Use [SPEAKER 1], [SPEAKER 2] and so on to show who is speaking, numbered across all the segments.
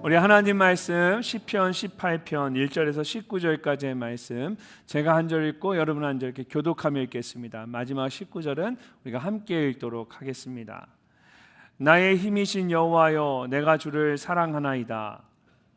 [SPEAKER 1] 우리 하나님 말씀 시편 18편 1절에서 19절까지의 말씀 제가 한 절 읽고 여러분 한 절 이렇게 교독하며 읽겠습니다. 마지막 19절은 우리가 함께 읽도록 하겠습니다. 나의 힘이신 여호와여, 내가 주를 사랑하나이다.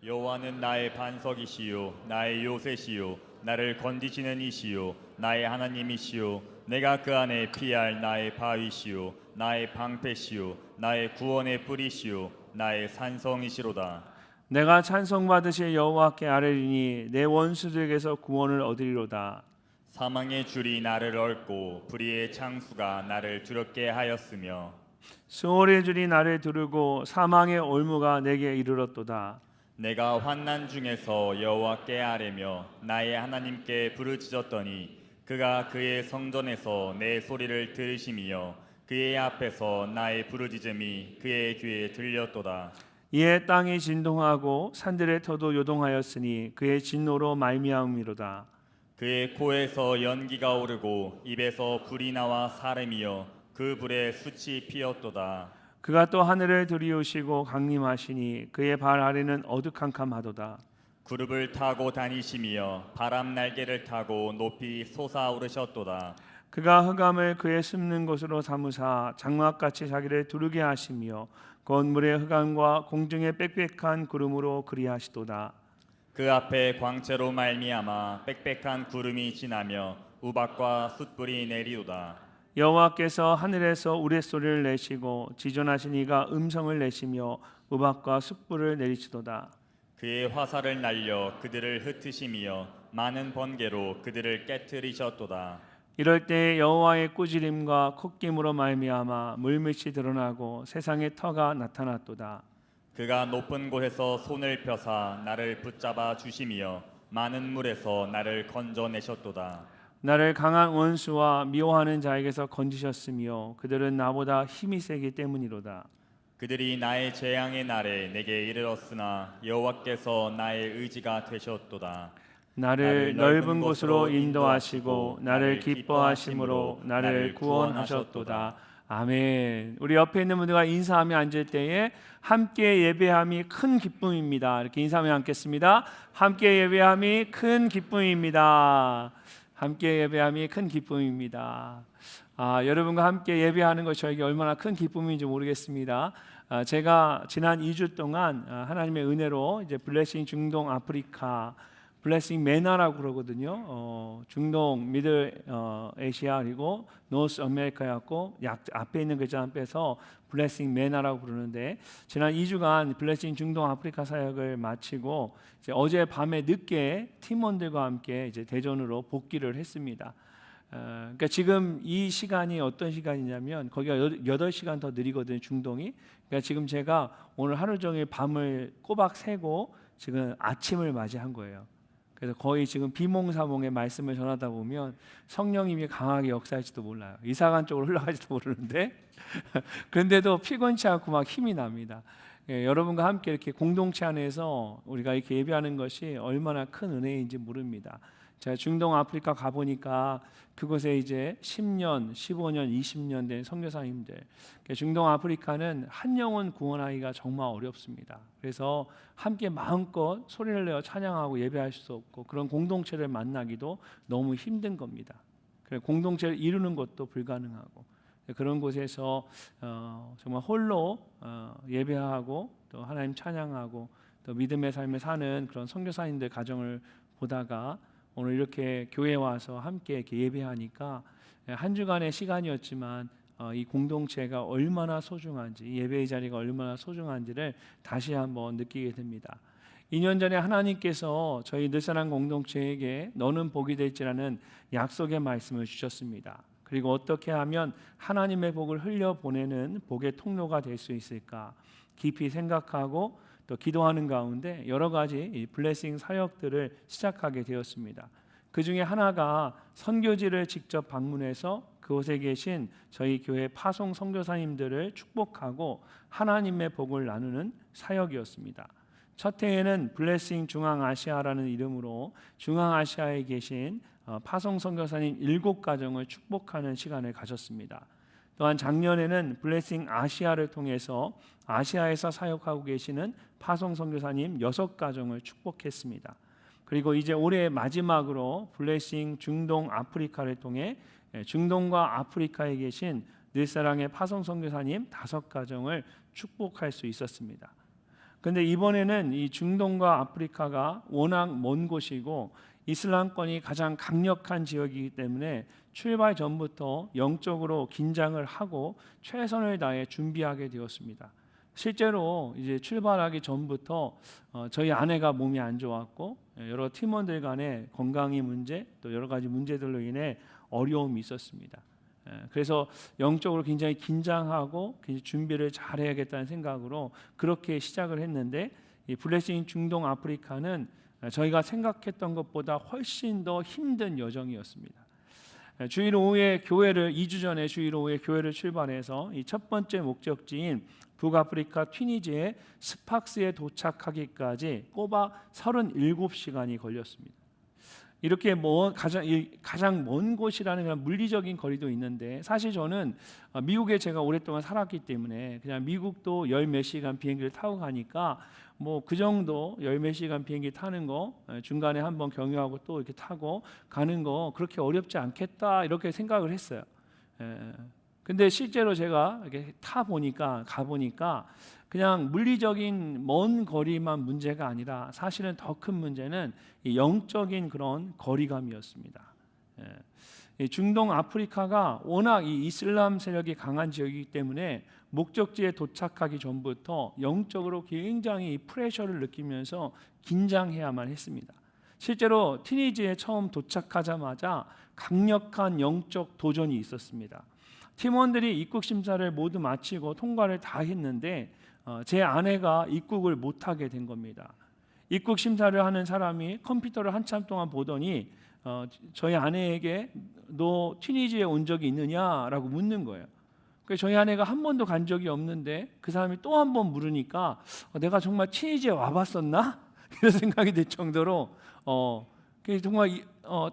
[SPEAKER 2] 여호와는 나의 반석이시요 나의 요새시요 나를 건지시는 이시요 나의 하나님이시요 내가 그 안에 피할 나의 바위시요 나의 방패시요 나의 구원의 뿌리시요 나의 산성이시로다.
[SPEAKER 1] 내가 찬송받으실 여호와께 아뢰리니 내 원수들에게서 구원을 얻으리로다.
[SPEAKER 2] 사망의 줄이 나를 얽고 불의의 창수가 나를 두렵게 하였으며
[SPEAKER 1] 수월의 줄이 나를 두르고 사망의 올무가 내게 이르렀도다.
[SPEAKER 2] 내가 환난 중에서 여호와께 아뢰며 나의 하나님께 부르짖었더니 그가 그의 성전에서 내 소리를 들으시며 그의 앞에서 나의 부르짖음이 그의 귀에 들렸도다.
[SPEAKER 1] 이에 땅이 진동하고 산들의 터도 요동하였으니 그의 진노로 말미암음이로다.
[SPEAKER 2] 그의 코에서 연기가 오르고 입에서 불이 나와 사름이여 그 불에 숯이 피었도다.
[SPEAKER 1] 그가 또 하늘을 들이우시고 강림하시니 그의 발 아래는 어두캄캄하도다.
[SPEAKER 2] 구름을 타고 다니시며 바람 날개를 타고 높이 솟아오르셨도다.
[SPEAKER 1] 그가 흑암을 그의 숨는 곳으로 삼으사 장막같이 자기를 두르게 하시며 건물의 흑암과 공중의 빽빽한 구름으로 그리하시도다.
[SPEAKER 2] 그 앞에 광채로 말미암아 빽빽한 구름이 지나며 우박과 숯불이 내리도다.
[SPEAKER 1] 여호와께서 하늘에서 우레소리를 내시고 지존하신 이가 음성을 내시며 우박과 숯불을 내리시도다.
[SPEAKER 2] 그의 화살을 날려 그들을 흩으시며 많은 번개로 그들을 깨뜨리셨도다.
[SPEAKER 1] 이럴 때 여호와의 꾸지림과 콧김으로 말미암아 물밑이 드러나고 세상의 터가 나타났도다.
[SPEAKER 2] 그가 높은 곳에서 손을 펴사 나를 붙잡아 주시며 많은 물에서 나를 건져내셨도다.
[SPEAKER 1] 나를 강한 원수와 미워하는 자에게서 건지셨으며 그들은 나보다 힘이 세기 때문이로다.
[SPEAKER 2] 그들이 나의 재앙의 날에 내게 이르렀으나 여호와께서 나의 의지가 되셨도다.
[SPEAKER 1] 나를 넓은 곳으로 인도하시고 나를 기뻐하심으로 나를 구원하셨도다. 아멘. 우리 옆에 있는 분들과 인사하며 앉을 때에 함께 예배함이 큰 기쁨입니다. 이렇게 인사하며 앉겠습니다. 함께 예배함이 큰 기쁨입니다. 함께 예배함이 큰 기쁨입니다. 여러분과 함께 예배하는 것이 저에게 얼마나 큰 기쁨인지 모르겠습니다. 제가 지난 2주 동안 하나님의 은혜로 이제 블레싱 중동 아프리카 블레싱 메나라고 그러거든요. 중동, 미들 아시아 그리고 노스 아메리카였고 앞에 있는 글자만 빼서 블레싱 메나라고 부르는데 지난 2주간 블레싱 중동 아프리카 사역을 마치고 이제 어제 밤에 늦게 팀원들과 함께 이제 대전으로 복귀를 했습니다. 그러니까 지금 이 시간이 어떤 시간이냐면 거기가 8시간 더 느리거든요, 중동이. 그러니까 지금 제가 오늘 하루 종일 밤을 꼬박 새고 지금 아침을 맞이한 거예요. 그래서 거의 지금 비몽사몽의 말씀을 전하다 보면 성령님이 강하게 역사할지도 몰라요. 이상한 쪽으로 흘러갈지도 모르는데 그런데도 피곤치 않고 막 힘이 납니다. 여러분과 함께 이렇게 공동체 안에서 우리가 이렇게 예배하는 것이 얼마나 큰 은혜인지 모릅니다. 제가 중동 아프리카 가보니까 그곳에 이제 10년, 15년, 20년 된 선교사님들, 중동 아프리카는 한 영혼 구원하기가 정말 어렵습니다. 그래서 함께 마음껏 소리를 내어 찬양하고 예배할 수 없고 그런 공동체를 만나기도 너무 힘든 겁니다. 공동체를 이루는 것도 불가능하고 그런 곳에서 정말 홀로 예배하고 또 하나님 찬양하고 또 믿음의 삶을 사는 그런 선교사님들 가정을 보다가 오늘 이렇게 교회에 와서 함께 이렇게 예배하니까 한 주간의 시간이었지만 이 공동체가 얼마나 소중한지, 예배의 자리가 얼마나 소중한지를 다시 한번 느끼게 됩니다. 2년 전에 하나님께서 저희 늘사랑 공동체에게 너는 복이 될지라는 약속의 말씀을 주셨습니다. 그리고 어떻게 하면 하나님의 복을 흘려보내는 복의 통로가 될 수 있을까 깊이 생각하고 또 기도하는 가운데 여러 가지 이 블레싱 사역들을 시작하게 되었습니다. 그 중에 하나가 선교지를 직접 방문해서 그곳에 계신 저희 교회 파송 선교사님들을 축복하고 하나님의 복을 나누는 사역이었습니다. 첫 해에는 블레싱 중앙아시아라는 이름으로 중앙아시아에 계신 파송 선교사님 7가정을 축복하는 시간을 가졌습니다. 또한 작년에는 블레싱 아시아를 통해서 아시아에서 사역하고 계시는 파송 선교사님 6가정을 축복했습니다. 그리고 이제 올해 마지막으로 블레싱 중동 아프리카를 통해 중동과 아프리카에 계신 늘사랑의 파송 선교사님 5가정을 축복할 수 있었습니다. 근데 이번에는 이 중동과 아프리카가 워낙 먼 곳이고 이슬람권이 가장 강력한 지역이기 때문에 출발 전부터 영적으로 긴장을 하고 최선을 다해 준비하게 되었습니다. 실제로 이제 출발하기 전부터 저희 아내가 몸이 안 좋았고 여러 팀원들 간의 건강의 문제 또 여러 가지 문제들로 인해 어려움이 있었습니다. 그래서 영적으로 굉장히 긴장하고 준비를 잘해야겠다는 생각으로 그렇게 시작을 했는데 이 블레싱 중동 아프리카는 저희가 생각했던 것보다 훨씬 더 힘든 여정이었습니다. 주일 오후에 교회를 2주 전에 주일 오후에 교회를 출발해서 이 첫 번째 목적지인 북아프리카 튀니지의 스팍스에 도착하기까지 꼬박 37시간이 걸렸습니다. 이렇게 가장 먼 곳이라는 그런 물리적인 거리도 있는데 사실 저는 미국에 제가 오랫동안 살았기 때문에 그냥 미국도 열 몇 시간 비행기를 타고 가니까 뭐 그 정도 열 몇 시간 비행기 타는 거 중간에 한번 경유하고 또 이렇게 타고 가는 거 그렇게 어렵지 않겠다 이렇게 생각을 했어요. 근데 실제로 제가 이렇게 가 보니까 그냥 물리적인 먼 거리만 문제가 아니라 사실은 더 큰 문제는 이 영적인 그런 거리감이었습니다. 이 중동 아프리카가 워낙 이 이슬람 세력이 강한 지역이기 때문에 목적지에 도착하기 전부터 영적으로 굉장히 프레셔를 느끼면서 긴장해야만 했습니다. 실제로 티니지에 처음 도착하자마자 강력한 영적 도전이 있었습니다. 팀원들이 입국 심사를 모두 마치고 통과를 다 했는데 제 아내가 입국을 못하게 된 겁니다. 입국 심사를 하는 사람이 컴퓨터를 한참 동안 보더니 저희 아내에게 너 튀니지에 온 적이 있느냐라고 묻는 거예요. 그래서 저희 아내가 한 번도 간 적이 없는데 그 사람이 또 한 번 물으니까 내가 정말 튀니지에 와봤었나? 이런 생각이 들 정도로 정말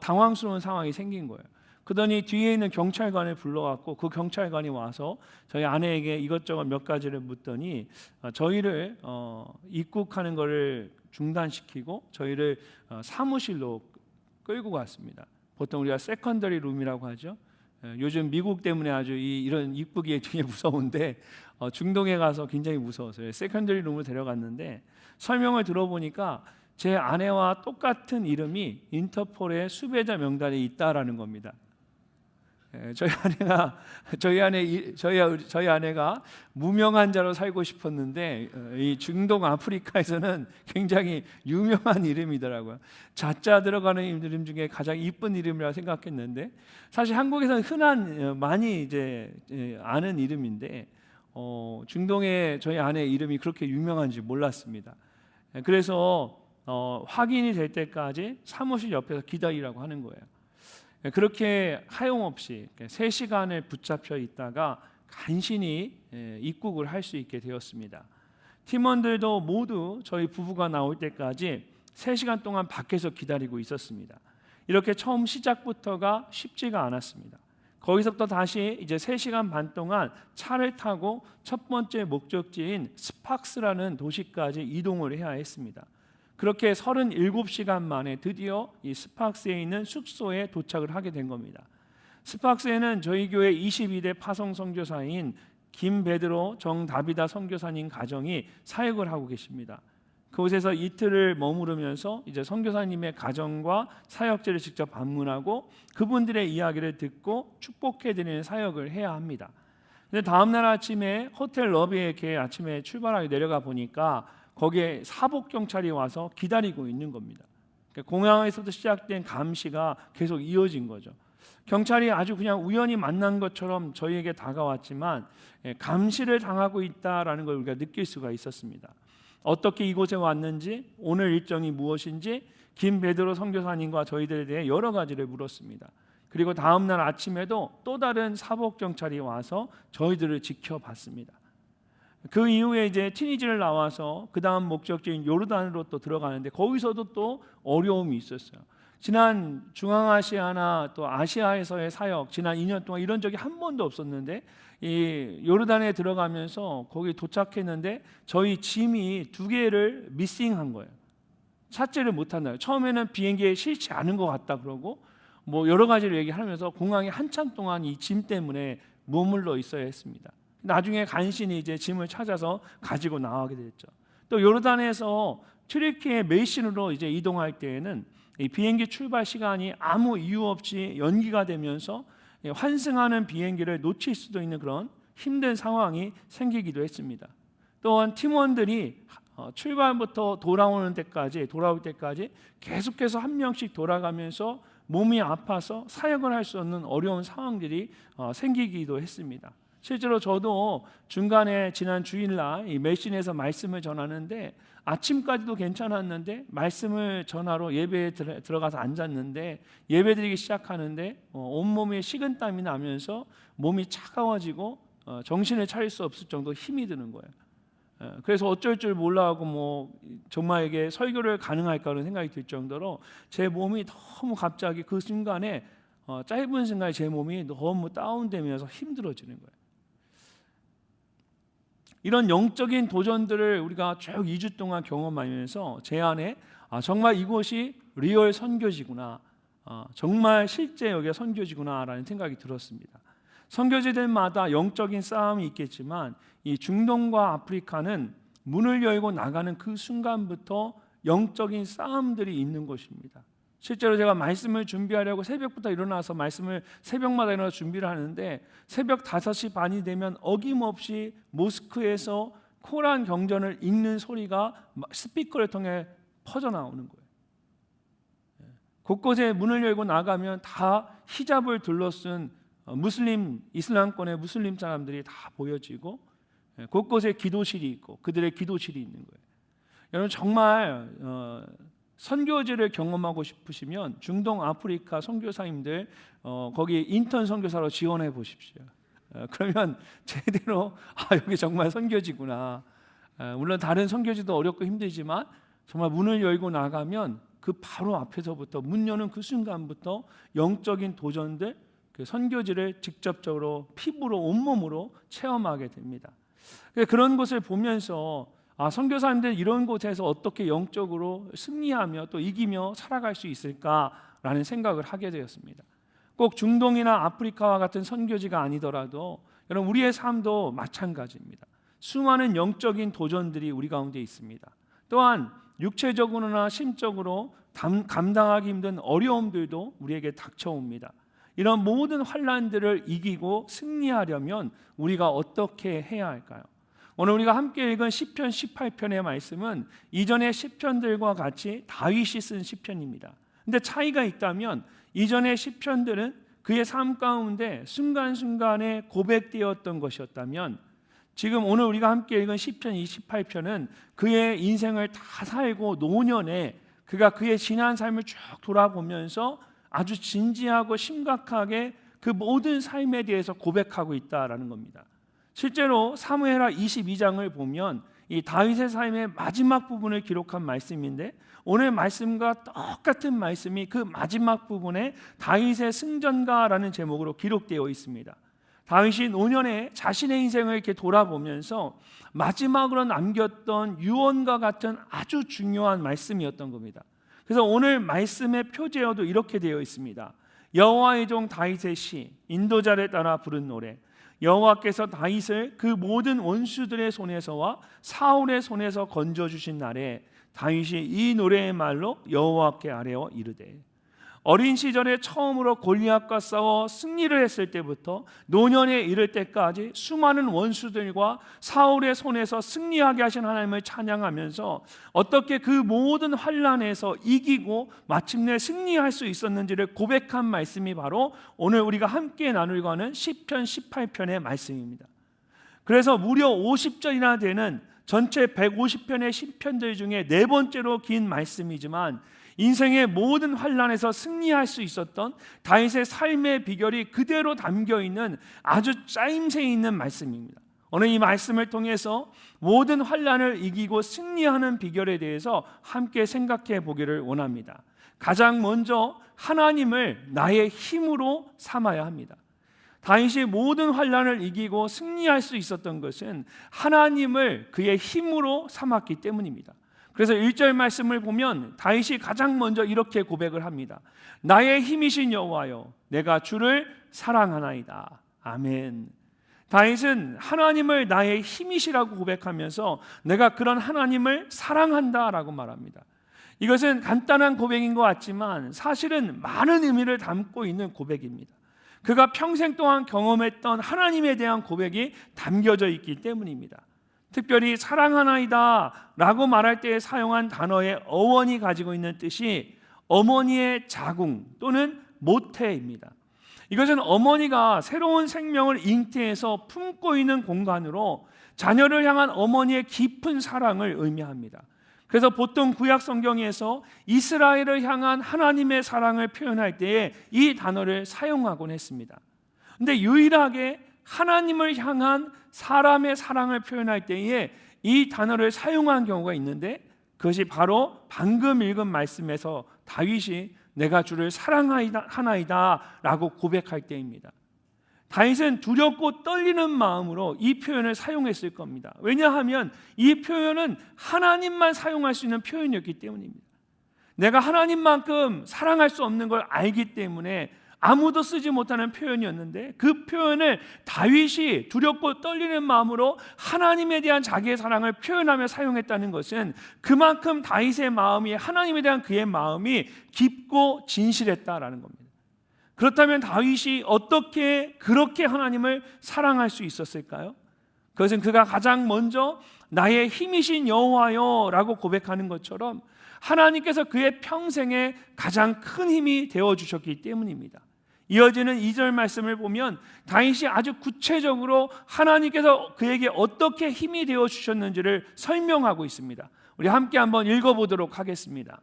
[SPEAKER 1] 당황스러운 상황이 생긴 거예요. 그러더니 뒤에 있는 경찰관을 불러갖고 그 경찰관이 와서 저희 아내에게 이것저것 몇 가지를 묻더니 저희를 입국하는 것을 중단시키고 저희를 사무실로 끌고 갔습니다. 보통 우리가 세컨더리 룸이라고 하죠. 요즘 미국 때문에 아주 이런 입국이 되게 무서운데 중동에 가서 굉장히 무서웠어요. 세컨더리 룸을 데려갔는데 설명을 들어보니까 제 아내와 똑같은 이름이 인터폴의 수배자 명단에 있다라는 겁니다. 저희 아내가 무명한 자로 살고 싶었는데 이 중동 아프리카에서는 굉장히 유명한 이름이더라고요. 자자 들어가는 이름 중에 가장 이쁜 이름이라고 생각했는데 사실 한국에서는 많이 이제 아는 이름인데 중동에 저희 아내 이름이 그렇게 유명한지 몰랐습니다. 그래서 확인이 될 때까지 사무실 옆에서 기다리라고 하는 거예요. 그렇게 하염없이 3시간을 붙잡혀 있다가 간신히 입국을 할 수 있게 되었습니다. 팀원들도 모두 저희 부부가 나올 때까지 3시간 동안 밖에서 기다리고 있었습니다. 이렇게 처음 시작부터가 쉽지가 않았습니다. 거기서부터 다시 이제 3시간 반 동안 차를 타고 첫 번째 목적지인 스팍스라는 도시까지 이동을 해야 했습니다. 그렇게 37시간 만에 드디어 이 스팍스에 있는 숙소에 도착을 하게 된 겁니다. 스팍스에는 저희 교회 22대 파송 선교사인 김베드로 정다비다 선교사님 가정이 사역을 하고 계십니다. 그곳에서 이틀을 머무르면서 이제 선교사님의 가정과 사역지를 직접 방문하고 그분들의 이야기를 듣고 축복해드리는 사역을 해야 합니다. 근데 다음 날 아침에 호텔 러비에 이렇게 아침에 출발하게 내려가 보니까 거기에 사복 경찰이 와서 기다리고 있는 겁니다. 그러니까 공항에서부터 시작된 감시가 계속 이어진 거죠. 경찰이 아주 그냥 우연히 만난 것처럼 저희에게 다가왔지만 감시를 당하고 있다라는 걸 우리가 느낄 수가 있었습니다. 어떻게 이곳에 왔는지, 오늘 일정이 무엇인지 김베드로 선교사님과 저희들에 대해 여러 가지를 물었습니다. 그리고 다음 날 아침에도 또 다른 사복 경찰이 와서 저희들을 지켜봤습니다. 그 이후에 이제 티니지를 나와서 그 다음 목적지인 요르단으로 또 들어가는데 거기서도 또 어려움이 있었어요. 지난 중앙아시아나 또 아시아에서의 사역 지난 2년 동안 이런 적이 한 번도 없었는데 이 요르단에 들어가면서 거기 도착했는데 저희 짐이 2개를 미싱한 거예요. 찾지를 못한다. 처음에는 비행기에 실지 않은 것 같다 그러고 뭐 여러 가지를 얘기하면서 공항에 한참 동안 이 짐 때문에 머물러 있어야 했습니다. 나중에 간신히 이제 짐을 찾아서 가지고 나가게 됐죠. 또 요르단에서 튀르키예 메이신으로 이제 이동할 때에는 이 비행기 출발 시간이 아무 이유 없이 연기가 되면서 환승하는 비행기를 놓칠 수도 있는 그런 힘든 상황이 생기기도 했습니다. 또한 팀원들이 출발부터 돌아올 때까지 계속해서 한 명씩 돌아가면서 몸이 아파서 사역을 할 수 없는 어려운 상황들이 생기기도 했습니다. 실제로 저도 중간에 지난 주일날 이 메신에서 말씀을 전하는데 아침까지도 괜찮았는데 말씀을 전하러 예배에 들어가서 앉았는데 예배드리기 시작하는데 온몸에 식은땀이 나면서 몸이 차가워지고 정신을 차릴 수 없을 정도 힘이 드는 거예요. 그래서 어쩔 줄 몰라하고 뭐 정말 이게 설교를 가능할까 하는 생각이 들 정도로 제 몸이 너무 갑자기 그 순간에 짧은 순간에 제 몸이 너무 다운되면서 힘들어지는 거예요. 이런 영적인 도전들을 우리가 쭉 2주 동안 경험하면서 제 안에 정말 이곳이 리얼 선교지구나, 정말 실제 여기가 선교지구나라는 생각이 들었습니다. 선교지들마다 영적인 싸움이 있겠지만 이 중동과 아프리카는 문을 열고 나가는 그 순간부터 영적인 싸움들이 있는 곳입니다. 실제로 제가 말씀을 준비하려고 새벽부터 일어나서 말씀을 새벽마다 일어나서 준비를 하는데 새벽 5시 반이 되면 어김없이 모스크에서 코란 경전을 읽는 소리가 스피커를 통해 퍼져나오는 거예요. 곳곳에 문을 열고 나가면 다 히잡을 둘러쓴 이슬람권의 무슬림 사람들이 다 보여지고 곳곳에 기도실이 있고 그들의 기도실이 있는 거예요. 여러분 정말 선교지를 경험하고 싶으시면 중동 아프리카 선교사님들 거기 인턴 선교사로 지원해 보십시오. 그러면 제대로 여기 정말 선교지구나. 물론 다른 선교지도 어렵고 힘들지만 정말 문을 열고 나가면 그 바로 앞에서부터 문 여는 그 순간부터 영적인 도전들 그 선교지를 직접적으로 피부로 온몸으로 체험하게 됩니다. 그런 것을 보면서 선교사님들 이런 곳에서 어떻게 영적으로 승리하며 또 이기며 살아갈 수 있을까라는 생각을 하게 되었습니다. 꼭 중동이나 아프리카와 같은 선교지가 아니더라도 여러분 우리의 삶도 마찬가지입니다. 수많은 영적인 도전들이 우리 가운데 있습니다. 또한 육체적으로나 심적으로 감당하기 힘든 어려움들도 우리에게 닥쳐옵니다. 이런 모든 환난들을 이기고 승리하려면 우리가 어떻게 해야 할까요? 오늘 우리가 함께 읽은 시편 18편의 말씀은 이전의 시편들과 같이 다윗이 쓴 시편입니다. 근데 차이가 있다면 이전의 시편들은 그의 삶 가운데 순간순간에 고백되었던 것이었다면 지금 오늘 우리가 함께 읽은 시편 28편은 그의 인생을 다 살고 노년에 그가 그의 지난 삶을 쭉 돌아보면서 아주 진지하고 심각하게 그 모든 삶에 대해서 고백하고 있다라는 겁니다. 실제로 사무엘하 22장을 보면 이 다윗의 삶의 마지막 부분을 기록한 말씀인데 오늘 말씀과 똑같은 말씀이 그 마지막 부분에 다윗의 승전가라는 제목으로 기록되어 있습니다. 다윗이 노년에 자신의 인생을 이렇게 돌아보면서 마지막으로 남겼던 유언과 같은 아주 중요한 말씀이었던 겁니다. 그래서 오늘 말씀의 표제어도 이렇게 되어 있습니다. 여호와의 종 다윗의 시, 인도자를 따라 부른 노래. 여호와께서 다윗을 그 모든 원수들의 손에서와 사울의 손에서 건져주신 날에 다윗이 이 노래의 말로 여호와께 아뢰어 이르되 어린 시절에 처음으로 골리앗과 싸워 승리를 했을 때부터 노년에 이를 때까지 수많은 원수들과 사울의 손에서 승리하게 하신 하나님을 찬양하면서 어떻게 그 모든 환난에서 이기고 마침내 승리할 수 있었는지를 고백한 말씀이 바로 오늘 우리가 함께 나누려고 하는 시편 18편의 말씀입니다. 그래서 무려 50절이나 되는 전체 150편의 시편들 중에 네 번째로 긴 말씀이지만 인생의 모든 환난에서 승리할 수 있었던 다윗의 삶의 비결이 그대로 담겨있는 아주 짜임새 있는 말씀입니다. 오늘 이 말씀을 통해서 모든 환난을 이기고 승리하는 비결에 대해서 함께 생각해 보기를 원합니다. 가장 먼저 하나님을 나의 힘으로 삼아야 합니다. 다윗이 모든 환난을 이기고 승리할 수 있었던 것은 하나님을 그의 힘으로 삼았기 때문입니다. 그래서 1절 말씀을 보면 다윗이 가장 먼저 이렇게 고백을 합니다. 나의 힘이신 여호와여, 내가 주를 사랑하나이다. 아멘. 다윗은 하나님을 나의 힘이시라고 고백하면서 내가 그런 하나님을 사랑한다라고 말합니다. 이것은 간단한 고백인 것 같지만 사실은 많은 의미를 담고 있는 고백입니다. 그가 평생 동안 경험했던 하나님에 대한 고백이 담겨져 있기 때문입니다. 특별히 사랑하나이다 라고 말할 때 사용한 단어의 어원이 가지고 있는 뜻이 어머니의 자궁 또는 모태입니다. 이것은 어머니가 새로운 생명을 잉태해서 품고 있는 공간으로 자녀를 향한 어머니의 깊은 사랑을 의미합니다. 그래서 보통 구약 성경에서 이스라엘을 향한 하나님의 사랑을 표현할 때에 이 단어를 사용하곤 했습니다. 그런데 유일하게 하나님을 향한 사람의 사랑을 표현할 때에 이 단어를 사용한 경우가 있는데 그것이 바로 방금 읽은 말씀에서 다윗이 내가 주를 사랑하나이다 라고 고백할 때입니다. 다윗은 두렵고 떨리는 마음으로 이 표현을 사용했을 겁니다. 왜냐하면 이 표현은 하나님만 사용할 수 있는 표현이었기 때문입니다. 내가 하나님만큼 사랑할 수 없는 걸 알기 때문에 아무도 쓰지 못하는 표현이었는데 그 표현을 다윗이 두렵고 떨리는 마음으로 하나님에 대한 자기의 사랑을 표현하며 사용했다는 것은 그만큼 다윗의 마음이 하나님에 대한 그의 마음이 깊고 진실했다라는 겁니다. 그렇다면 다윗이 어떻게 그렇게 하나님을 사랑할 수 있었을까요? 그것은 그가 가장 먼저 나의 힘이신 여호와여 라고 고백하는 것처럼 하나님께서 그의 평생에 가장 큰 힘이 되어주셨기 때문입니다. 이어지는 2절 말씀을 보면 다윗이 아주 구체적으로 하나님께서 그에게 어떻게 힘이 되어주셨는지를 설명하고 있습니다. 우리 함께 한번 읽어보도록 하겠습니다.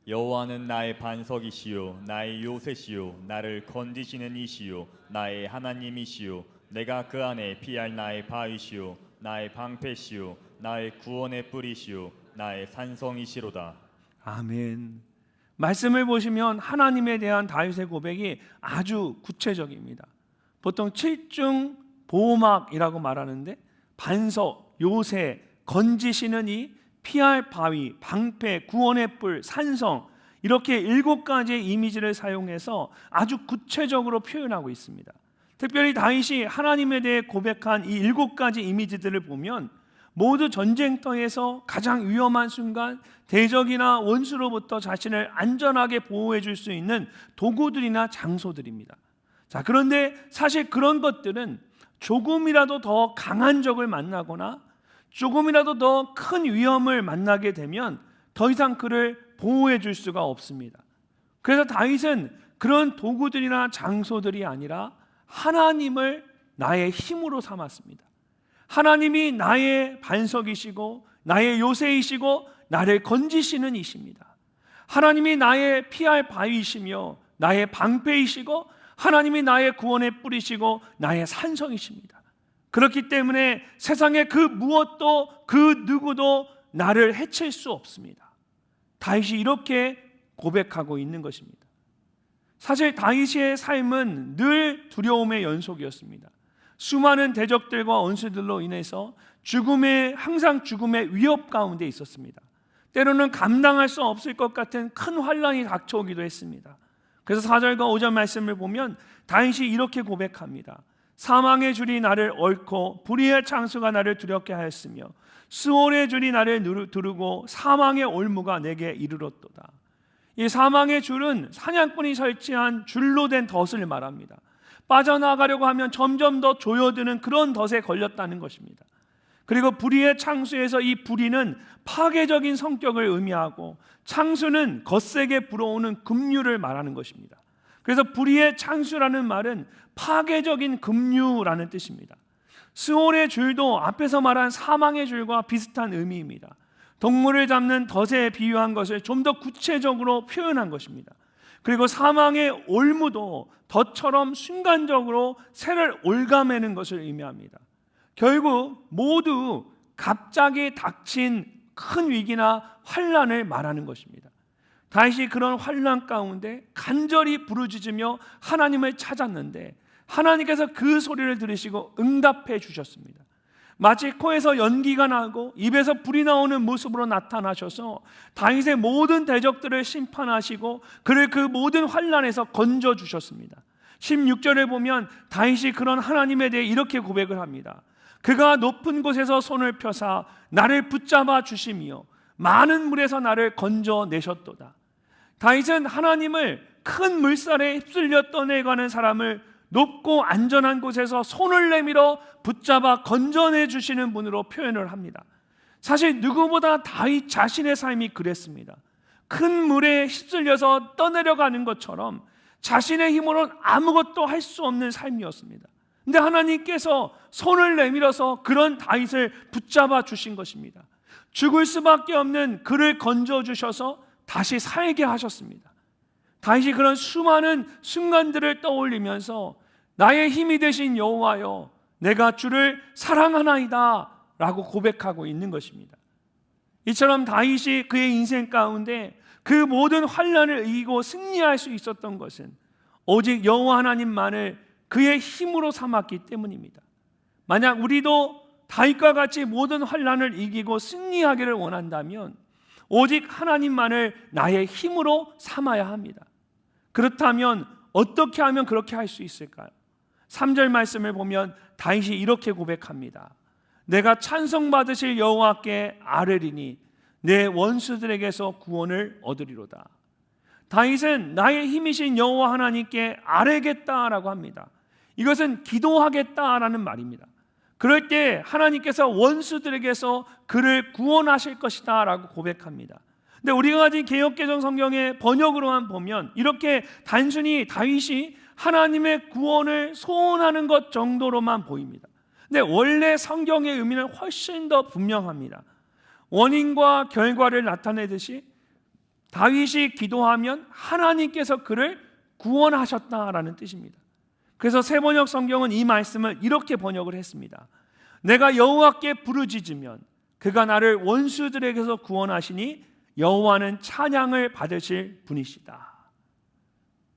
[SPEAKER 2] 여호와는 나의 반석이시요 나의 요새시요 나를 건지시는 이시요 나의 하나님이시요 내가 그 안에 피할 나의 바위시요 나의 방패시요 나의 구원의 뿌리시요 나의 산성이시로다.
[SPEAKER 1] 아멘. 말씀을 보시면 하나님에 대한 다윗의 고백이 아주 구체적입니다. 보통 7중 보호막이라고 말하는데 반석, 요새, 건지시는 이, 피할 바위, 방패, 구원의 뿔, 산성 이렇게 7가지의 이미지를 사용해서 아주 구체적으로 표현하고 있습니다. 특별히 다윗이 하나님에 대해 고백한 이 7가지 이미지들을 보면 모두 전쟁터에서 가장 위험한 순간 대적이나 원수로부터 자신을 안전하게 보호해 줄 수 있는 도구들이나 장소들입니다. 자, 그런데 사실 그런 것들은 조금이라도 더 강한 적을 만나거나 조금이라도 더 큰 위험을 만나게 되면 더 이상 그를 보호해 줄 수가 없습니다. 그래서 다윗은 그런 도구들이나 장소들이 아니라 하나님을 나의 힘으로 삼았습니다. 하나님이 나의 반석이시고 나의 요새이시고 나를 건지시는 이십니다. 하나님이 나의 피할 바위이시며 나의 방패이시고 하나님이 나의 구원의 뿌리시고 나의 산성이십니다. 그렇기 때문에 세상의 그 무엇도 그 누구도 나를 해칠 수 없습니다. 다윗이 이렇게 고백하고 있는 것입니다. 사실 다윗의 삶은 늘 두려움의 연속이었습니다. 수많은 대적들과 원수들로 인해서 항상 죽음의 위협 가운데 있었습니다. 때로는 감당할 수 없을 것 같은 큰 환난이 닥쳐오기도 했습니다. 그래서 4절과 5절 말씀을 보면 다윗이 이렇게 고백합니다. 사망의 줄이 나를 얽고 불의의 창수가 나를 두렵게 하였으며 수월의 줄이 나를 두르고 사망의 올무가 내게 이르렀도다. 이 사망의 줄은 사냥꾼이 설치한 줄로 된 덫을 말합니다. 빠져나가려고 하면 점점 더 조여드는 그런 덫에 걸렸다는 것입니다. 그리고 불의의 창수에서 이 불의는 파괴적인 성격을 의미하고 창수는 거세게 불어오는 급류를 말하는 것입니다. 그래서 불의의 창수라는 말은 파괴적인 급류라는 뜻입니다. 스올의 줄도 앞에서 말한 사망의 줄과 비슷한 의미입니다. 동물을 잡는 덫에 비유한 것을 좀 더 구체적으로 표현한 것입니다. 그리고 사망의 올무도 덫처럼 순간적으로 새를 올가매는 것을 의미합니다. 결국 모두 갑자기 닥친 큰 위기나 환난을 말하는 것입니다. 다윗이 그런 환난 가운데 간절히 부르짖으며 하나님을 찾았는데 하나님께서 그 소리를 들으시고 응답해 주셨습니다. 마치 코에서 연기가 나고 입에서 불이 나오는 모습으로 나타나셔서 다윗의 모든 대적들을 심판하시고 그를 그 모든 환난에서 건져 주셨습니다. 16절에 보면 다윗이 그런 하나님에 대해 이렇게 고백을 합니다. 그가 높은 곳에서 손을 펴사 나를 붙잡아 주시며 많은 물에서 나를 건져내셨도다. 다윗은 하나님을 큰 물살에 휩쓸려 떠내가는 사람을 높고 안전한 곳에서 손을 내밀어 붙잡아 건져내 주시는 분으로 표현을 합니다. 사실 누구보다 다윗 자신의 삶이 그랬습니다. 큰 물에 휩쓸려서 떠내려가는 것처럼 자신의 힘으로는 아무것도 할 수 없는 삶이었습니다. 근데 하나님께서 손을 내밀어서 그런 다윗을 붙잡아 주신 것입니다. 죽을 수밖에 없는 그를 건져 주셔서 다시 살게 하셨습니다. 다윗이 그런 수많은 순간들을 떠올리면서 나의 힘이 되신 여호와여 내가 주를 사랑하나이다 라고 고백하고 있는 것입니다. 이처럼 다윗이 그의 인생 가운데 그 모든 환난을 이기고 승리할 수 있었던 것은 오직 여호와 하나님만을 그의 힘으로 삼았기 때문입니다. 만약 우리도 다윗과 같이 모든 환난을 이기고 승리하기를 원한다면 오직 하나님만을 나의 힘으로 삼아야 합니다. 그렇다면 어떻게 하면 그렇게 할 수 있을까요? 3절 말씀을 보면 다윗이 이렇게 고백합니다. 내가 찬송받으실 여호와께 아뢰리니 내 원수들에게서 구원을 얻으리로다. 다윗은 나의 힘이신 여호와 하나님께 아뢰겠다라고 합니다. 이것은 기도하겠다라는 말입니다. 그럴 때 하나님께서 원수들에게서 그를 구원하실 것이다 라고 고백합니다. 근데 우리가 가진 개역개정 성경의 번역으로만 보면 이렇게 단순히 다윗이 하나님의 구원을 소원하는 것 정도로만 보입니다. 근데 원래 성경의 의미는 훨씬 더 분명합니다. 원인과 결과를 나타내듯이 다윗이 기도하면 하나님께서 그를 구원하셨다라는 뜻입니다. 그래서 새번역 성경은 이 말씀을 이렇게 번역을 했습니다. 내가 여호와께 부르짖으면 그가 나를 원수들에게서 구원하시니 여호와는 찬양을 받으실 분이시다.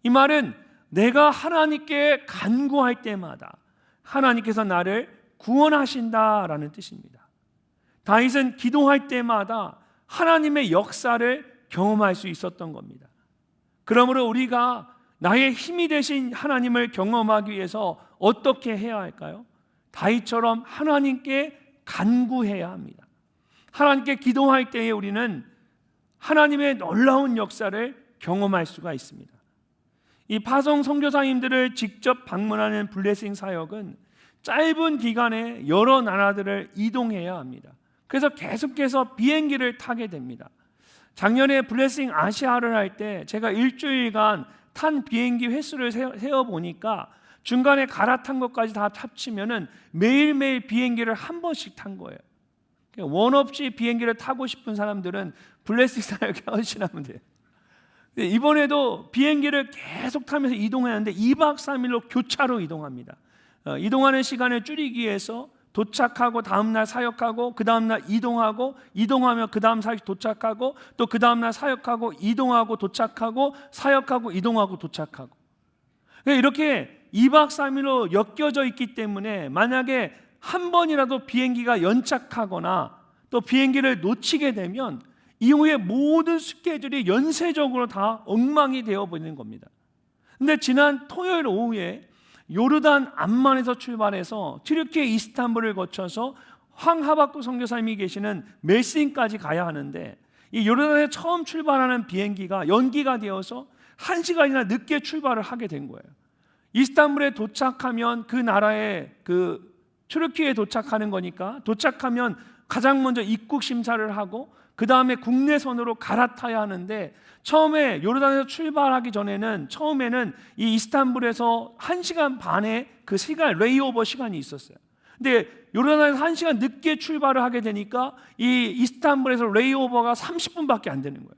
[SPEAKER 1] 이 말은 내가 하나님께 간구할 때마다 하나님께서 나를 구원하신다라는 뜻입니다. 다윗은 기도할 때마다 하나님의 역사를 경험할 수 있었던 겁니다. 그러므로 우리가 나의 힘이 되신 하나님을 경험하기 위해서 어떻게 해야 할까요? 다윗처럼 하나님께 간구해야 합니다. 하나님께 기도할 때에 우리는 하나님의 놀라운 역사를 경험할 수가 있습니다. 이 파송 선교사님들을 직접 방문하는 블레싱 사역은 짧은 기간에 여러 나라들을 이동해야 합니다. 그래서 계속해서 비행기를 타게 됩니다. 작년에 블레싱 아시아를 할 때 제가 일주일간 탄 비행기 횟수를 세어보니까 중간에 갈아탄 것까지 다 합치면은 매일매일 비행기를 한 번씩 탄 거예요. 원 없이 비행기를 타고 싶은 사람들은 블레싱 사역에 헌신하면 돼요. 이번에도 비행기를 계속 타면서 이동했는데 2박 3일로 교차로 이동합니다. 이동하는 시간을 줄이기 위해서 도착하고 다음날 사역하고 그 다음날 이동하며 그 다음 사역 도착하고 또 그 다음날 사역하고 이동하고 도착하고 사역하고 이동하고 도착하고 이렇게 2박 3일로 엮여져 있기 때문에 만약에 한 번이라도 비행기가 연착하거나 또 비행기를 놓치게 되면 이후에 모든 스케줄이 연쇄적으로 다 엉망이 되어버리는 겁니다. 근데 지난 토요일 오후에 요르단 암만에서 출발해서 튀르키예 이스탄불을 거쳐서 황하박국 선교사님이 계시는 멜신까지 가야 하는데 이 요르단에 처음 출발하는 비행기가 연기가 되어서 1시간이나 늦게 출발을 하게 된 거예요. 이스탄불에 도착하면 그 나라의 튀르키예에 도착하는 거니까 도착하면 가장 먼저 입국 심사를 하고 그 다음에 국내선으로 갈아타야 하는데 처음에 요르단에서 출발하기 전에는 처음에는 이 이스탄불에서 1시간 반의 그 시간 레이오버 시간이 있었어요. 근데 요르단에서 1시간 늦게 출발을 하게 되니까 이 이스탄불에서 레이오버가 30분밖에 안 되는 거예요.